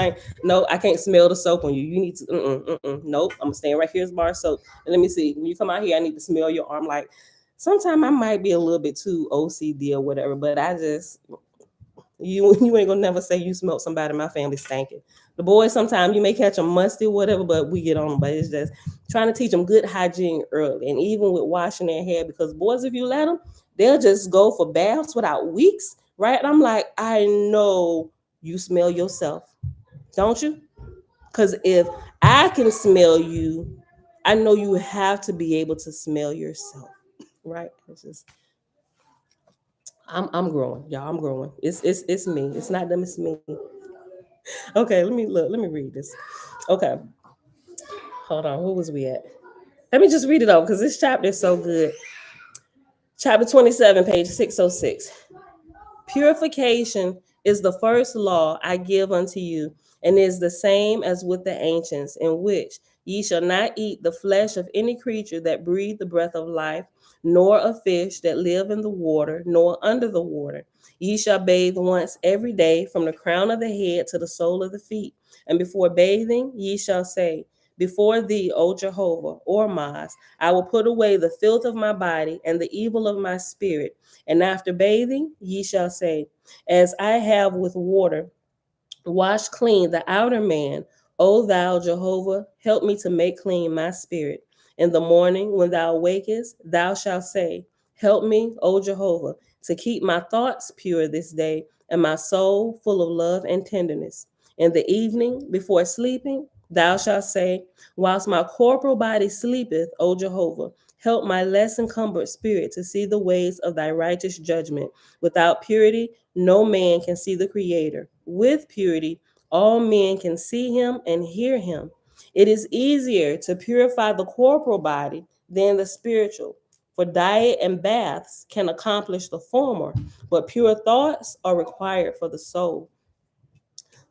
No, I can't smell the soap on you. You need to, nope. I'm staying right here as bar soap. And let me see. When you come out here, I need to smell your arm. Like, sometimes I might be a little bit too OCD or whatever, but you ain't gonna never say you smelled somebody in my family stinking. The boys, sometimes you may catch them musty or whatever, but we get on them. But it's just trying to teach them good hygiene early. And even with washing their hair, because boys, if you let them, they'll just go for baths without weeks, right? And I'm like, I know you smell yourself, don't you? Because if I can smell you, I know you have to be able to smell yourself, right? It's just, I'm growing, y'all. I'm growing. It's me. It's not them. It's me. Okay, let me read this. Okay. Hold on. Who was we at? Let me just read it over because this chapter is so good. Chapter 27, page 606. Purification is the first law I give unto you, and is the same as with the ancients, in which ye shall not eat the flesh of any creature that breathe the breath of life, nor of fish that live in the water, nor under the water. Ye shall bathe once every day, from the crown of the head to the sole of the feet. And before bathing, ye shall say, Before thee, O Jehovah, or Maz, I will put away the filth of my body and the evil of my spirit. And after bathing, ye shall say, As I have with water washed clean the outer man, O thou Jehovah, help me to make clean my spirit. In the morning, when thou awakest, thou shalt say, Help me, O Jehovah, to keep my thoughts pure this day, and my soul full of love and tenderness. In the evening, before sleeping, thou shalt say, Whilst my corporal body sleepeth, O Jehovah, help my less encumbered spirit to see the ways of thy righteous judgment. Without purity, no man can see the Creator. With purity, all men can see him and hear him. It is easier to purify the corporal body than the spiritual, for diet and baths can accomplish the former, but pure thoughts are required for the soul.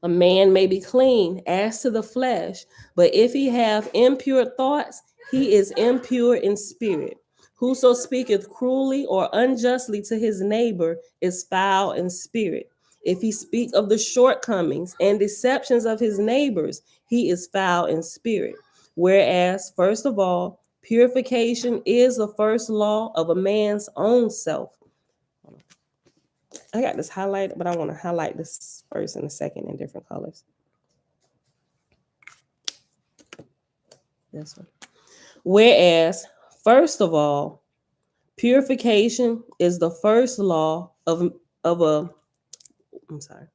A man may be clean as to the flesh, but if he have impure thoughts, he is impure in spirit. Whoso speaketh cruelly or unjustly to his neighbor is foul in spirit. If he speak of the shortcomings and deceptions of his neighbors, he is foul in spirit. Whereas, first of all, purification is the first law of a man's own self. I got this highlighted, but I want to highlight this first and the second in different colors. This one. Whereas, first of all, purification is the first law of a I'm sorry.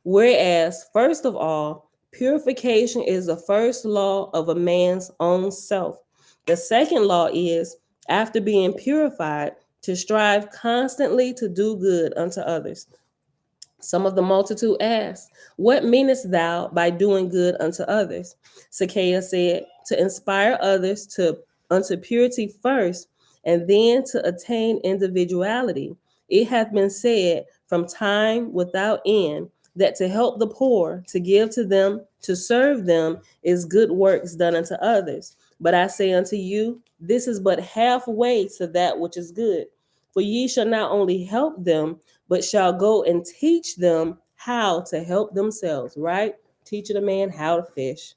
Whereas, first of all, purification is the first law of a man's own self. The second law is, after being purified, to strive constantly to do good unto others. Some of the multitude asked, What meanest thou by doing good unto others? Zacchaeus said, To inspire others unto purity first, and then to attain individuality. It hath been said from time without end, that to help the poor, to give to them, to serve them, is good works done unto others. But I say unto you, this is but halfway to that which is good. For ye shall not only help them, but shall go and teach them how to help themselves, right? Teaching a man how to fish.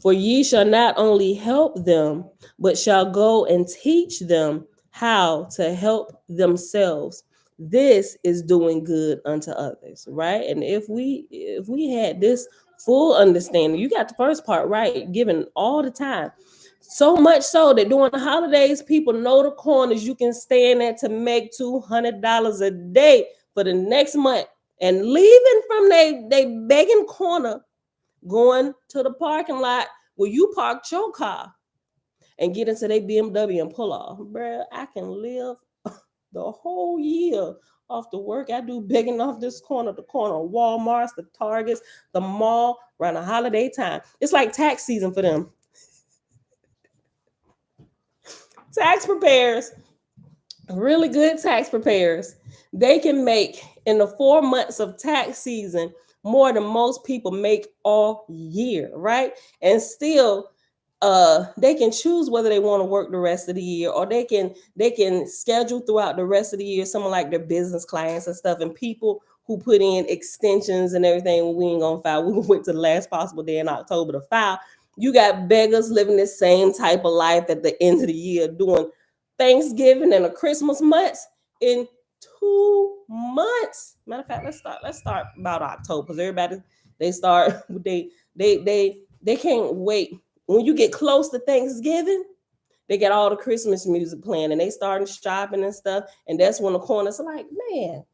For ye shall not only help them, but shall go and teach them how to help themselves. This is doing good unto others, right? And if we had this full understanding, you got the first part right, given all the time. So much so that during the holidays, people know the corners you can stand at to make $200 a day for the next month, and leaving from they begging corner, going to the parking lot where you parked your car and get into their BMW and pull off. Bruh, I can live the whole year off the work I do begging off this corner, the corner of Walmarts, the Targets, the mall, around the holiday time. It's like tax season for them. Tax preparers, really good tax preparers, they can make in the 4 months of tax season more than most people make all year, right? And still they can choose whether they want to work the rest of the year, or they can schedule throughout the rest of the year, someone like their business clients and stuff, and people who put in extensions and everything. We ain't gonna file. We went to the last possible day in October to file. You got beggars living the same type of life at the end of the year, doing Thanksgiving and a Christmas months in 2 months. Matter of fact, let's start about October, because everybody they can't wait. When you get close to Thanksgiving, they get all the Christmas music playing and they starting shopping and stuff. And that's when the corners are like, man,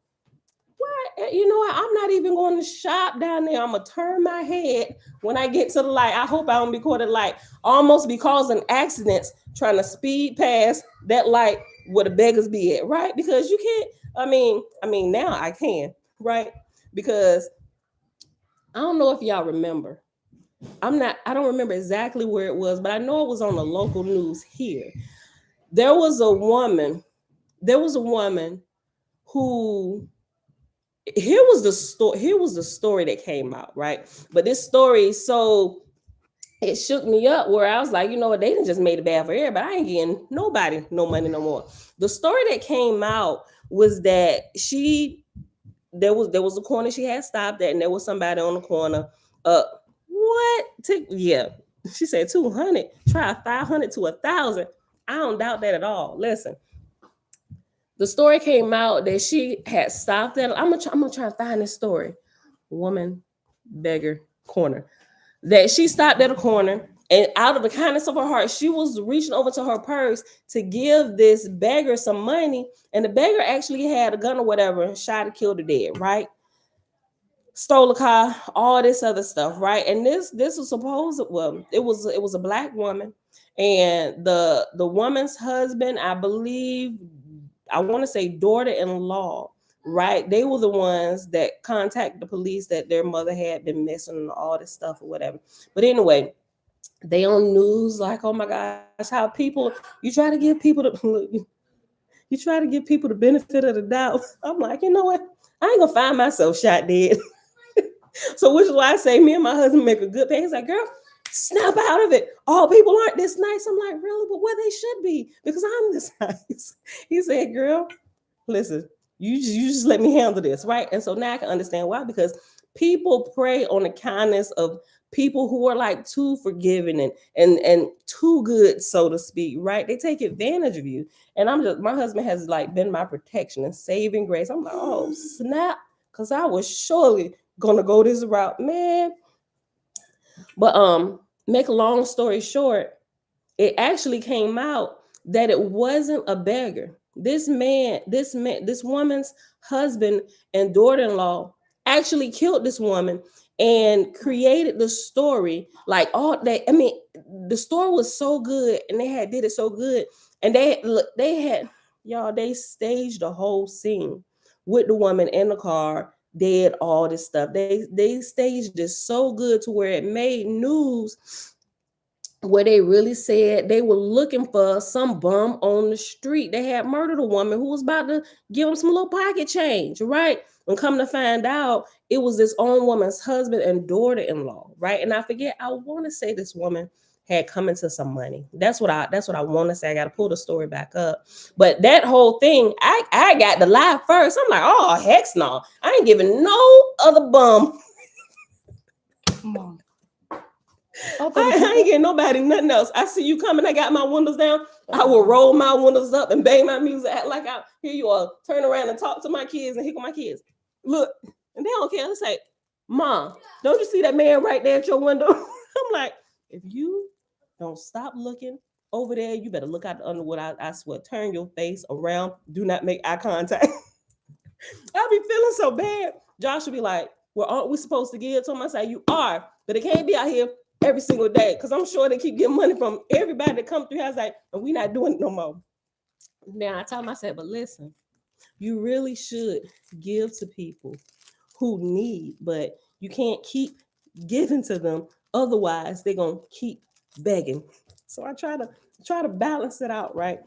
what? You know what? I'm not even going to shop down there. I'm going to turn my head when I get to the light. I hope I don't be caught at light. Almost be causing accidents trying to speed past that light where the beggars be at, right? Because you can't, I mean, now I can, right? Because I don't know if y'all remember. I don't remember exactly where it was, but I know it was on the local news here. There was a woman who, here was the story that came out, right? But this story, so it shook me up where I was like, you know what, they done just made it bad for everybody. I ain't getting nobody no money no more. The story that came out was that there was a corner she had stopped at, and there was somebody on the corner. What? Yeah, she said 200. Try 500 to 1,000. I don't doubt that at all. Listen, the story came out that she had stopped at. I'm gonna try and find this story. Woman, beggar, corner. That she stopped at a corner, and out of the kindness of her heart, she was reaching over to her purse to give this beggar some money. And the beggar actually had a gun or whatever and shot and killed her dead, right? Stole a car, all this other stuff, right? And this was supposed, well, it was a black woman, and the woman's husband, I believe, I want to say daughter-in-law, right? They were the ones that contacted the police that their mother had been missing and all this stuff or whatever. But anyway, they on news like, oh my gosh, how people, you try to give people the benefit of the doubt. I'm like, you know what? I ain't gonna find myself shot dead. So which is why I say me and my husband make a good pay. He's like, girl, snap out of it. All people aren't this nice. I'm like, really? But where they should be, because I'm this nice. He said, girl, listen, you just let me handle this, right? And so now I can understand why, because people prey on the kindness of people who are like too forgiving and too good, so to speak, right? They take advantage of you. And my husband has like been my protection and saving grace. I'm like, oh snap, because I was surely gonna go this route, man. But make a long story short, it actually came out that it wasn't a beggar. This woman's husband and daughter-in-law actually killed this woman and created the story. Like all that, I mean, the story was so good, and they did it so good, and they staged the whole scene with the woman in the car dead, all this stuff. They staged this so good to where it made news, where they really said they were looking for some bum on the street. They had murdered a woman who was about to give them some little pocket change, right? And come to find out, it was this own woman's husband and daughter-in-law, right? And I forget, I want to say this woman had come into some money. That's what I want to say. I got to pull the story back up. But that whole thing, I got the lie first. I'm like, oh, heck no. I ain't giving no other bum. Mom. I ain't getting nobody nothing else. I see you coming. I got my windows down. I will roll my windows up and bang my music, act like I hear you all, turn around and talk to my kids and hickle my kids. Look, and they don't care. It's like, Mom, don't you see that man right there at your window? I'm like, if you don't stop looking over there, you better look out the underwood. I swear, turn your face around. Do not make eye contact. I'll be feeling so bad. Josh will be like, well, aren't we supposed to give to him? I say, you are, but it can't be out here every single day, because I'm sure they keep getting money from everybody that come through. I was like, and we not doing it no more. Now I told myself, but listen, you really should give to people who need, but you can't keep giving to them. Otherwise, they're gonna keep begging. So I try to balance it out, right?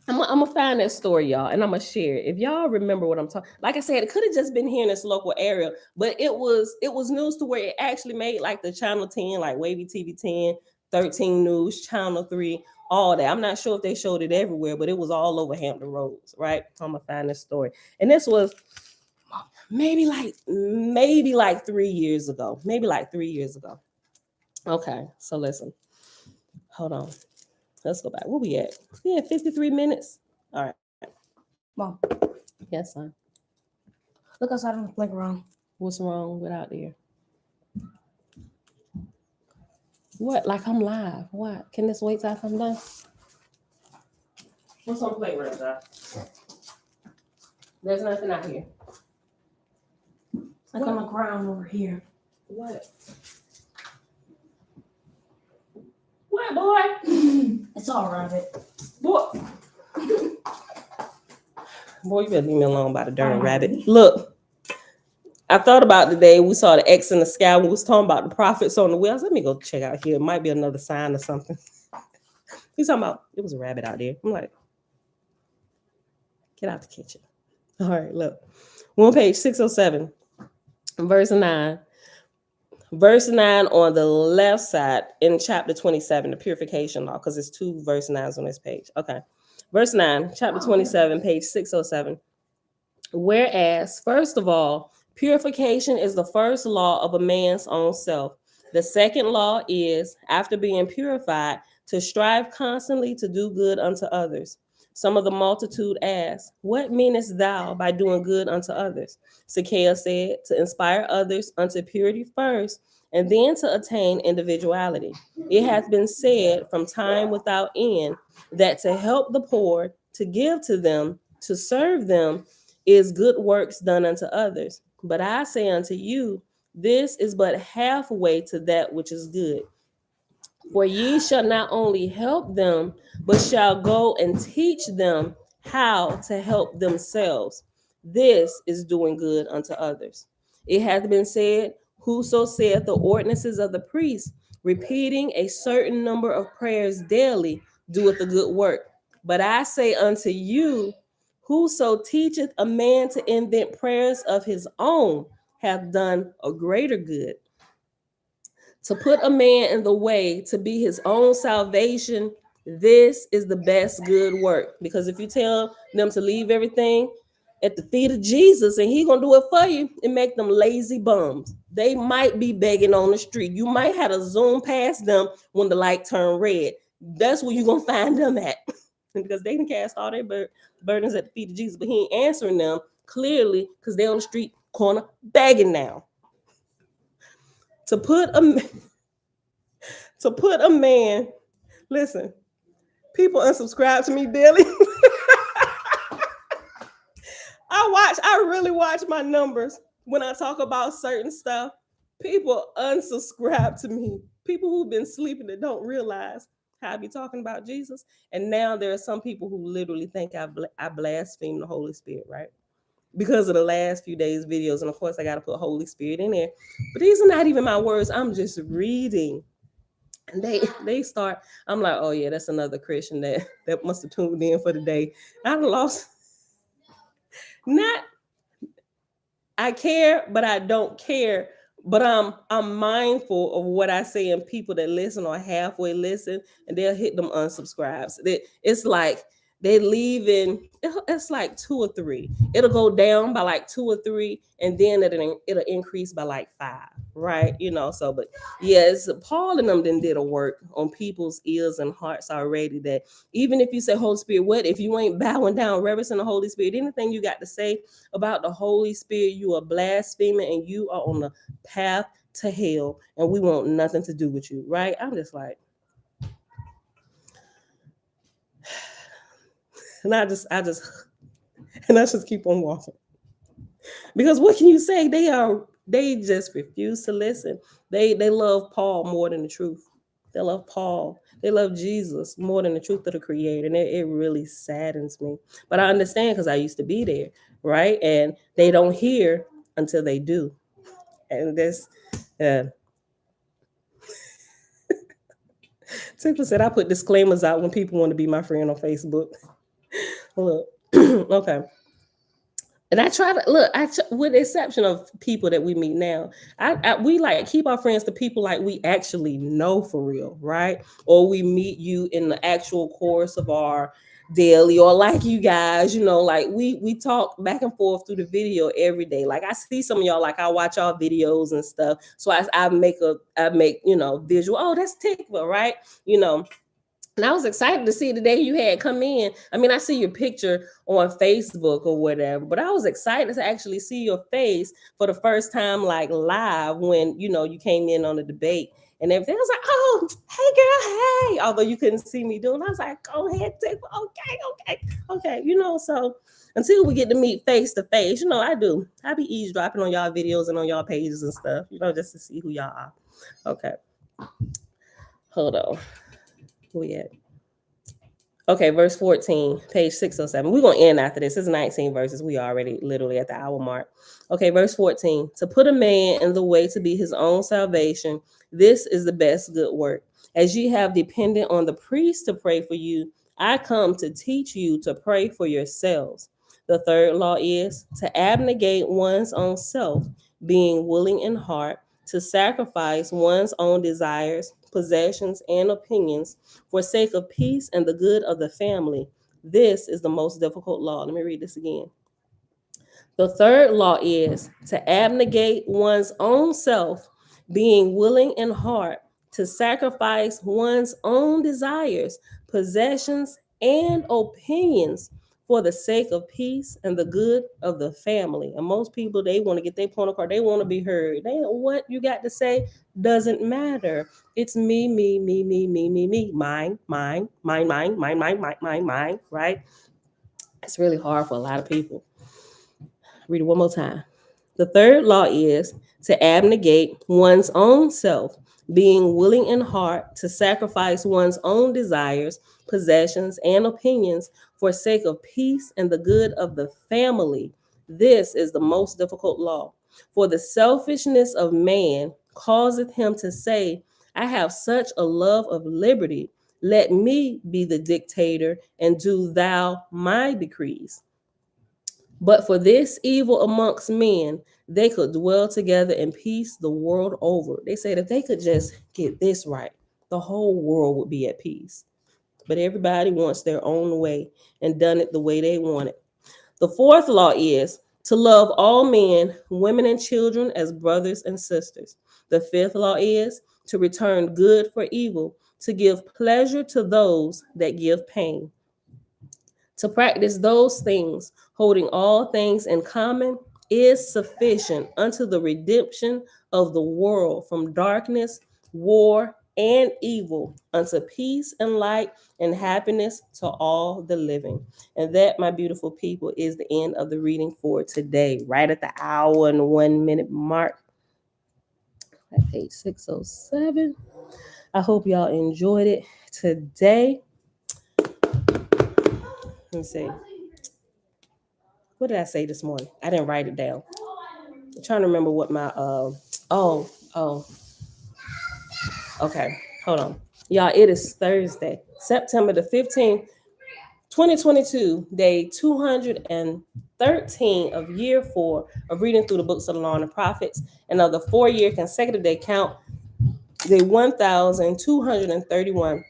I'm gonna find that story, y'all, and I'm gonna share it. If y'all remember what I'm talking, like I said, it could have just been here in this local area, but it was news to where it actually made like the Channel 10, like Wavy TV 10, 13 News, Channel 3, all that. I'm not sure if they showed it everywhere, but it was all over Hampton Roads, right? I'm gonna find this story, and this was maybe like 3 years ago, Okay, so listen, hold on. Let's go back. Where we at? Yeah, 53 minutes. All right. Mom. Yes, son. Look outside on the playground. What's wrong with out there? What? Like I'm live. What? Can this wait till I'm done? What's on the playground, Josh? There's nothing out here. Like on the ground over here. What? What, boy? It's all rabbit. Boy. Boy, you better leave me alone by the darn rabbit. Look. I thought about the day we saw the X in the sky when we was talking about the prophets on the wheels. Let me go check out here. It might be another sign or something. He's talking about it was a rabbit out there. I'm like, get out the kitchen. All right, look. We're on page 607, verse 9. Verse 9 on the left side in chapter 27, the purification law, because it's 2 verse 9s on this page. Okay. Verse 9, chapter 27, page 607. Whereas, first of all, purification is the first law of a man's own self. The second law is, after being purified, to strive constantly to do good unto others. Some of the multitude asked, what meanest thou by doing good unto others? Zacchaeus said, to inspire others unto purity first, and then to attain individuality. It hath been said from time without end that to help the poor, to give to them, to serve them, is good works done unto others. But I say unto you, this is but halfway to that which is good. For ye shall not only help them, but shall go and teach them how to help themselves. This is doing good unto others. It hath been said, whoso saith the ordinances of the priest, repeating a certain number of prayers daily, doeth a good work. But I say unto you, whoso teacheth a man to invent prayers of his own, hath done a greater good. To put a man in the way to be his own salvation, this is the best good work. Because if you tell them to leave everything at the feet of Jesus and he gonna do it for you, it make them lazy bums. They might be begging on the street. You might have to zoom past them when the light turn red. That's where you gonna find them at. Because they can cast all their burdens at the feet of Jesus, but he ain't answering them clearly because they're on the street corner begging now. To put a man, listen, people unsubscribe to me daily. I really watch my numbers when I talk about certain stuff. People unsubscribe to me. People who've been sleeping that don't realize how I be talking about Jesus. And now there are some people who literally think I blaspheme the Holy Spirit, right? Because of the last few days' videos. And of course, I got to put Holy Spirit in there. But these are not even my words. I'm just reading. And they start, I'm like, oh yeah, that's another Christian that must have tuned in for the day. I've lost, not, I care, but I don't care. But I'm mindful of what I say, and people that listen or halfway listen, and they'll hit them unsubscribes. It's like they're leaving. It's like 2 or 3. It'll go down by like 2 or 3, and then it'll increase by like 5. Right? So, but yes, Paul and them then did a work on people's ears and hearts already. That even if you say Holy Spirit, what if you ain't bowing down, reverencing the Holy Spirit? Anything you got to say about the Holy Spirit, you are blaspheming, and you are on the path to hell, and we want nothing to do with you, right? I'm just like, and I just keep on walking, because what can you say? They just refuse to listen. They love Paul more than the truth. They love Paul. They love Jesus more than the truth of the Creator, and it really saddens me. But I understand, because I used to be there, right? And they don't hear until they do, and this. Simply said, I put disclaimers out when people want to be my friend on Facebook. Look, okay. And I try to look, with the exception of people that we meet now, we like keep our friends to people like we actually know for real, right? Or we meet you in the actual course of our daily, or like you guys, like we talk back and forth through the video every day. Like I see some of y'all, like I watch y'all videos and stuff. So I make visual. Oh, that's Tikva, right? And I was excited to see the day you had come in. I mean, I see your picture on Facebook or whatever, but I was excited to actually see your face for the first time, like live, when, you came in on the debate and everything. I was like, oh, hey girl, hey. Although you couldn't see me doing, I was like, go ahead, take, okay. So until we get to meet face to face, I be eavesdropping on y'all videos and on y'all pages and stuff, just to see who y'all are. Okay. Hold on. Where we at? Okay, verse 14, page 607. We're going to end after this. It's 19 verses. We already literally at the hour mark. Okay, verse 14. To put a man in the way to be his own salvation, this is the best good work. As ye have depended on the priest to pray for you, I come to teach you to pray for yourselves. The third law is to abnegate one's own self, being willing in heart, to sacrifice one's own desires, possessions, and opinions for sake of peace and the good of the family. This is the most difficult law. Let me read this again. The third law is to abnegate one's own self, being willing in heart to sacrifice one's own desires, possessions, and opinions for the sake of peace and the good of the family. And most people, they want to get their point across. They want to be heard. They what you got to say doesn't matter. It's me, me, me, me, me, me, me, mine, mine, mine, mine, mine, mine, mine, mine, mine, right? It's really hard for a lot of people. Read it one more time. The third law is to abnegate one's own self, being willing in heart to sacrifice one's own desires, possessions, and opinions for sake of peace and the good of the family. This is the most difficult law. For the selfishness of man causeth him to say, I have such a love of liberty. Let me be the dictator and do thou my decrees. But for this evil amongst men, they could dwell together in peace the world over. They said if they could just get this right, the whole world would be at peace. But everybody wants their own way and done it the way they want it. The fourth law is to love all men, women, and children as brothers and sisters. The fifth law is to return good for evil, to give pleasure to those that give pain. To practice those things, holding all things in common, is sufficient unto the redemption of the world from darkness, war, and evil, unto peace and light and happiness to all the living. And that, my beautiful people, is the end of the reading for today, right at the hour and 1 minute mark at page 607. I hope y'all enjoyed it today. Let's see. What did I say this morning? I didn't write it down. I'm trying to remember what my okay. Hold on. Y'all, it is Thursday, September the 15th, 2022, day 213 of year 4 of reading through the books of the law and the prophets, and of the 4-year consecutive day count, day 1231.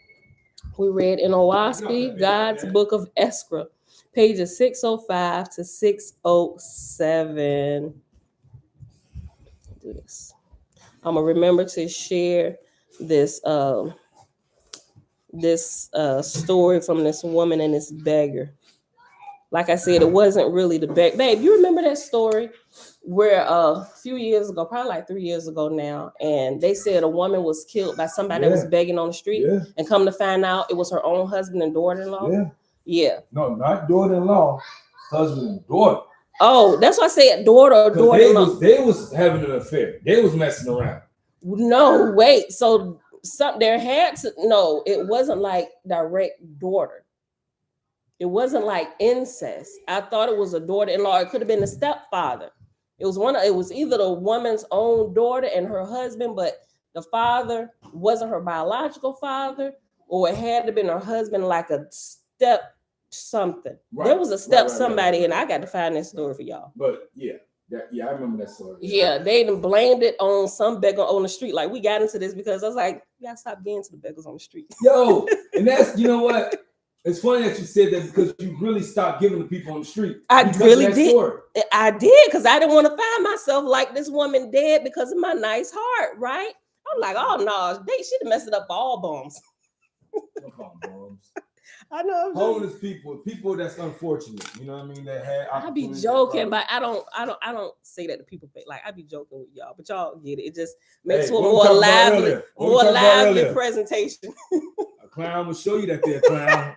We read in Oahspe, God's book of Eskra, pages 605 to 607. Do this. I'm gonna remember to share this story from this woman and this beggar. Like I said, it wasn't really the beggar. Babe, you remember that story where a few years ago, probably like 3 years ago now, and they said a woman was killed by somebody that was begging on the street, and come to find out it was her own husband and daughter-in-law. Yeah. No, not daughter-in-law, husband and daughter. Oh, that's why I said daughter or daughter-in-law. They was having an affair. They was messing around. No, wait. So there had to no, it wasn't like direct daughter. It wasn't like incest. I thought it was a daughter-in-law. It could have been a stepfather. It was either the woman's own daughter and her husband, but the father wasn't her biological father, or it had to been her husband, like a step something. Right. There was a step somebody, and I got to find this story for y'all. But yeah, I remember that story. Yeah, they blamed it on some beggar on the street. Like, we got into this because I was like, you gotta stop getting to the beggars on the street. Yo, and that's, you know what? It's funny that you said that because you really stopped giving to people on the street. I really did. I did, because I didn't want to find myself like this woman dead because of my nice heart, right? I'm like, oh no, they should have messed it up for all bums. Don't call them bums. I know. Homeless people that's unfortunate. You know what I mean? That had. I be joking, but I don't say that to people. Like, I be joking with y'all, but y'all get it. It just makes for more lively presentation. A clown will show you that they're a clown.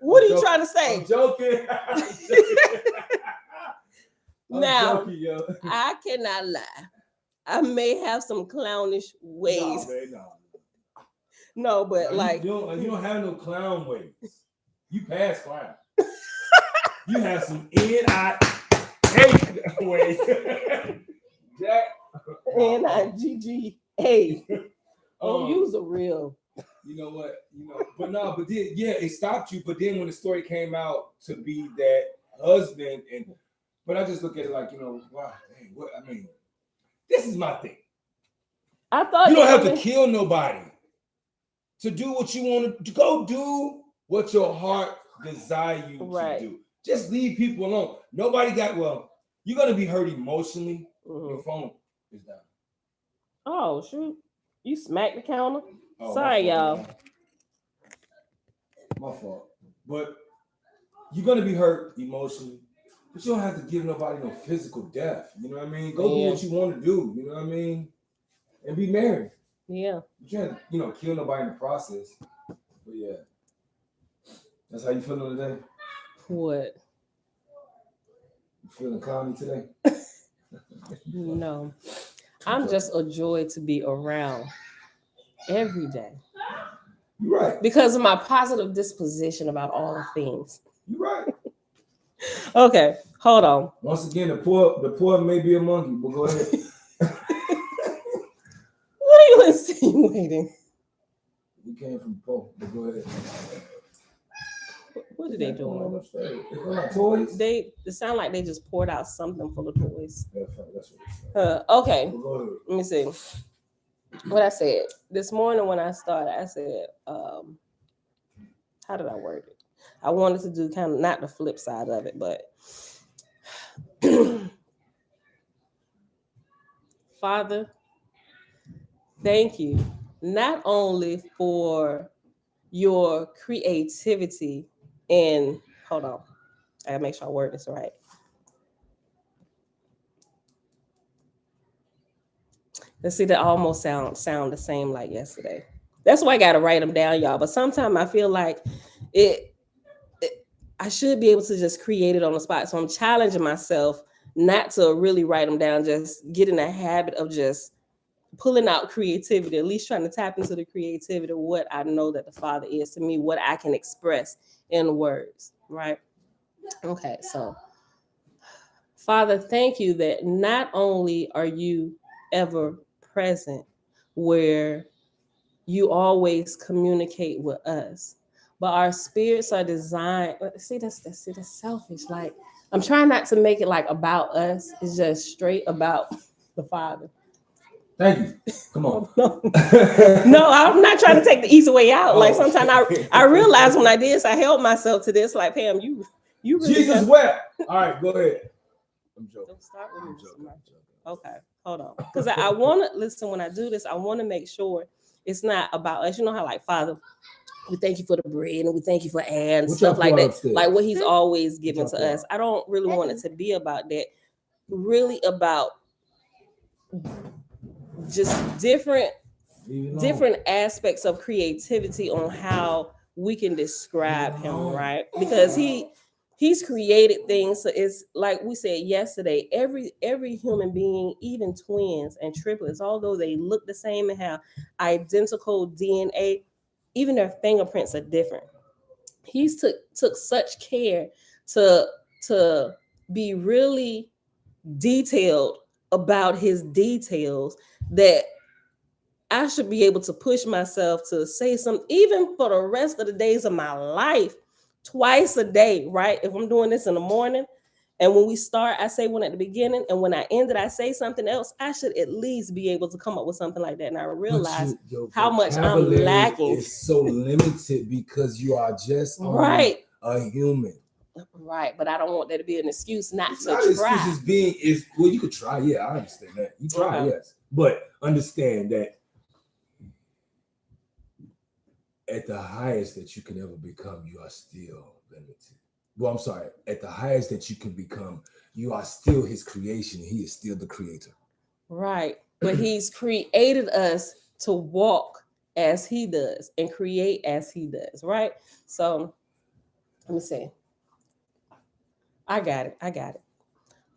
What are you trying to say? I'm joking. Now, joking, yo. I cannot lie. I may have some clownish ways. No, but you like don't have no clown ways. You passed crime. You have some N-I-A ways. Jack. N-I-G-G-A. Oh, you's a real. You know what? But then, yeah, it stopped you. But then when the story came out to be that husband, but I just look at it like, wow, dang, what I mean, this is my thing. I thought you don't have to kill nobody to do what you want to go do. What your heart desire you to do. Just leave people alone. Nobody you're gonna be hurt emotionally. Mm-hmm. Your phone is down. Oh shoot! You smacked the counter. Oh, sorry, y'all. My fault. But you're gonna be hurt emotionally. But you don't have to give nobody no physical death. You know what I mean? Go do what you want to do. You know what I mean? And be married. Yeah. You can't, kill nobody in the process. But yeah. That's how you feeling today? What? You feeling cloudy today? No. I'm just a joy to be around every day. You're right. Because of my positive disposition about all things. You're right. Okay, hold on. Once again, the poor may be a monkey, but go ahead. What are you insinuating? We came from poor, but go ahead. What are they doing? Toys? It sound like they just poured out something full of toys. That's what okay. Let me see. What I said this morning when I started, I said, how did I word it? I wanted to do kind of not the flip side of it, but Father, thank you not only for your creativity and hold on, I gotta make sure I word this right. Let's see, that almost sound the same like yesterday. That's why I gotta write them down, y'all. But sometimes I feel like I should be able to just create it on the spot. So I'm challenging myself not to really write them down, just get in the habit of just pulling out creativity, at least trying to tap into the creativity of what I know that the Father is to me, what I can express in words, right? Okay, so Father, thank you that not only are you ever present where you always communicate with us, but our spirits are designed. See, that's selfish. Like, I'm trying not to make it like about us. It's just straight about the Father. Thank you. Come on. No, I'm not trying to take the easy way out. Like sometimes I realize when I did this, I held myself to this. Like, Pam, you really Jesus wept. All right, go ahead. I'm joking. Don't start with me. Okay, hold on. Because I want to listen when I do this. I want to make sure it's not about us. You know how like Father, we thank you for the bread and we thank you for air and stuff like that. Upstairs? Like what he's always given to us. I don't really want it to be about that. Really about just different aspects of creativity on how we can describe him, right? Because he's created things. So it's like we said yesterday, every human being, even twins and triplets, although they look the same and have identical DNA, even their fingerprints are different. He's took such care to be really detailed about his details that I should be able to push myself to say something, even for the rest of the days of my life, twice a day, right? If I'm doing this in the morning, and when we start, I say one at the beginning, and when I end it, I say something else. I should at least be able to come up with something like that. And I realize how much I'm lacking. It's so limited because you are just right a human. Right, but I don't want that to be an excuse not to try. Excuses you could try. Yeah, I understand that. You try, yes, but understand that at the highest that you can ever become, you are still limited. Well, I'm sorry. At the highest that you can become, you are still his creation. He is still the creator. Right, but he's created us to walk as he does and create as he does. Right. So let me see. I got it.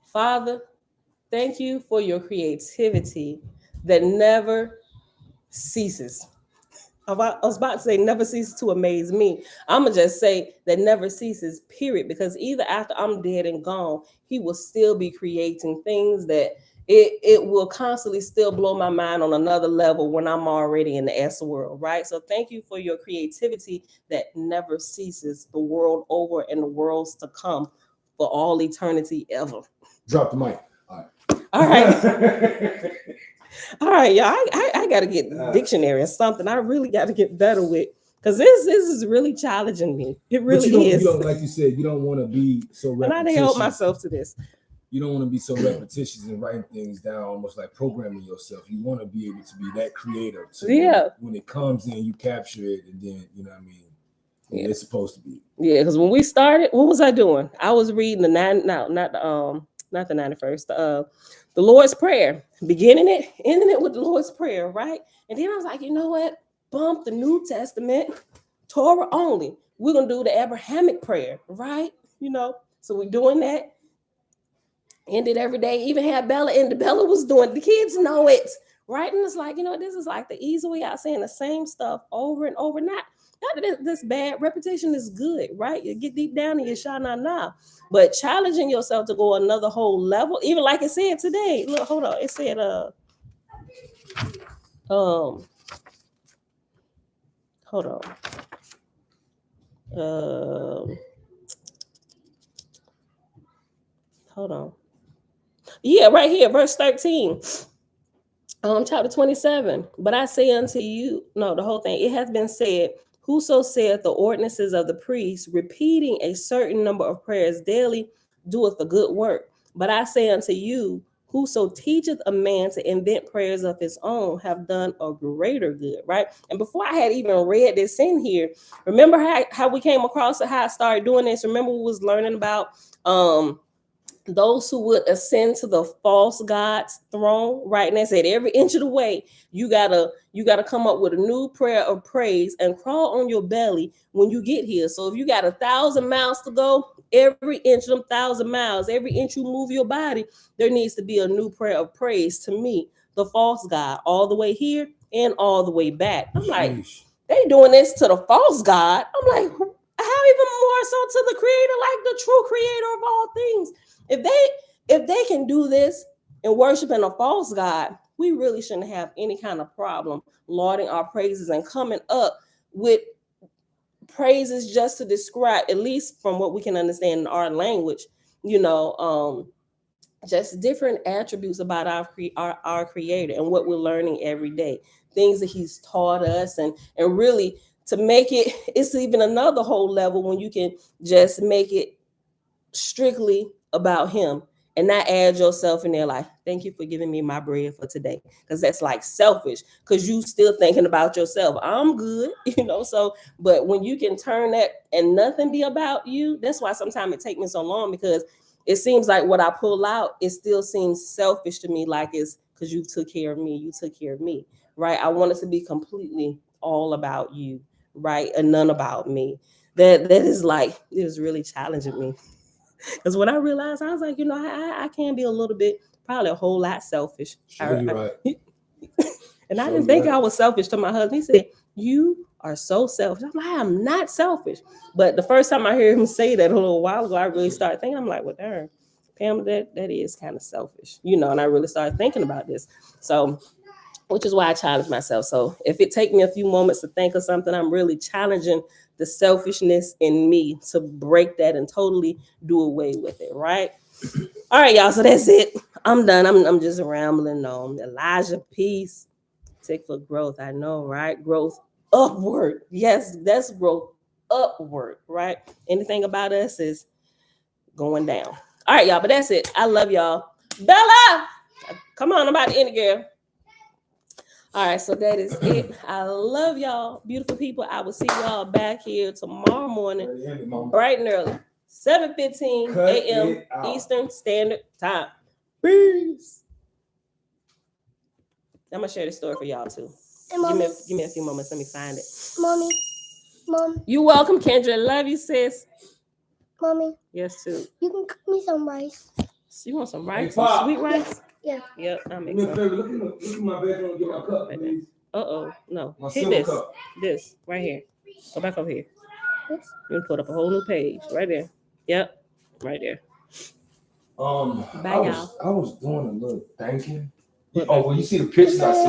Father, thank you for your creativity that never ceases. I was about to say never ceases to amaze me. I'm going to just say that never ceases, period, because either after I'm dead and gone, he will still be creating things that it will constantly still blow my mind on another level when I'm already in the S world, right? So thank you for your creativity that never ceases the world over and the worlds to come for all eternity ever. Drop the mic. All right. All right, y'all. I got to get the dictionary or something. I really got to get better with, because this is really challenging me. It really is. You don't, like you said, you don't want to be so repetitious. And I didn't help myself to this. You don't want to be so repetitious and writing things down, almost like programming yourself. You want to be able to be that creative. So when it comes in, you capture it, and then you know what I mean. Yeah. It's supposed to be. Yeah, because when we started, what was I doing? I was reading the not the 91st, the Lord's Prayer, beginning it, ending it with the Lord's Prayer, right? And then I was like, you know what? Bump the New Testament, Torah only. We're gonna do the Abrahamic prayer, right? You know, so we're doing that. Ended every day. Even had Bella, and Bella was doing. The kids know it, right? And it's like, you know, this is like the easy way out, saying the same stuff over and over. Not that this bad. Repetition is good, right? You get deep down in your shana, but challenging yourself to go another whole level, even like it said today. Look, hold on. It said, hold on. Yeah, right here, verse 13. Chapter 27. But I say unto you, no, the whole thing. It has been said, whoso saith the ordinances of the priest, repeating a certain number of prayers daily, doeth a good work. But I say unto you, whoso teacheth a man to invent prayers of his own, have done a greater good, right? And before I had even read this in here, remember how we came across it, how I started doing this? Remember we was learning about those who would ascend to the false god's throne, right? And they said every inch of the way, you gotta come up with a new prayer of praise and crawl on your belly when you get here. So if you got 1,000 miles to go, every inch of them 1,000 miles, every inch you move your body, there needs to be a new prayer of praise to me, the false god, all the way here and all the way back. I'm like, they doing this to the false god. I'm like, how even more so to the creator, like the true creator of all things? If they can do this and worshiping a false god, we really shouldn't have any kind of problem lauding our praises and coming up with praises just to describe, at least from what we can understand in our language, you know, just different attributes about our creator and what we're learning every day, things that he's taught us, and really to make it's even another whole level when you can just make it strictly about him and not add yourself in there like, thank you for giving me my bread for today, because that's like selfish, because you still thinking about yourself. I'm good, you know. So but when you can turn that and nothing be about you, that's why sometimes it takes me so long, because it seems like what I pull out, it still seems selfish to me, like it's because you took care of me, right? I want it to be completely all about you, right, and none about me. That is like, it is really challenging me. Because when I realized, I was like, you know, I can be a little bit, probably a whole lot selfish. Sure, you're right. And I didn't think I was selfish to my husband. He said, you are so selfish. I'm like, I'm not selfish. But the first time I heard him say that a little while ago, I really started thinking, I'm like, well, darn, Pam, that is kind of selfish, you know. And I really started thinking about this. So, which is why I challenge myself. So if it take me a few moments to think of something, I'm really challenging the selfishness in me to break that and totally do away with it, right? All right, y'all. So that's it. I'm done. I'm just rambling on. Elijah, peace. Tick for growth. I know, right? Growth upward. Yes, that's growth upward, right? Anything about us is going down. All right, y'all. But that's it. I love y'all. Bella, come on. I'm about to end it, girl. All right, so that is it. I love y'all, beautiful people. I will see y'all back here tomorrow morning, bright and early, 7:15 a.m. Eastern Standard Time. Peace. I'm gonna share this story for y'all too. Give me a few moments. Let me find it. Mom. You welcome, Kendra. Love you, sis. Mommy. Yes, too. You can cook me some rice. So you want some rice? Some sweet rice? Yeah. Yep. I'm excited. Look at my bedroom and get my cup, please. No. My Hit silver this. cup. This right here. Go back over here. You put up a whole new page right there. Yep, right there. I Bye, y'all. was doing a little thinking. What Oh, well, you see the pictures I sent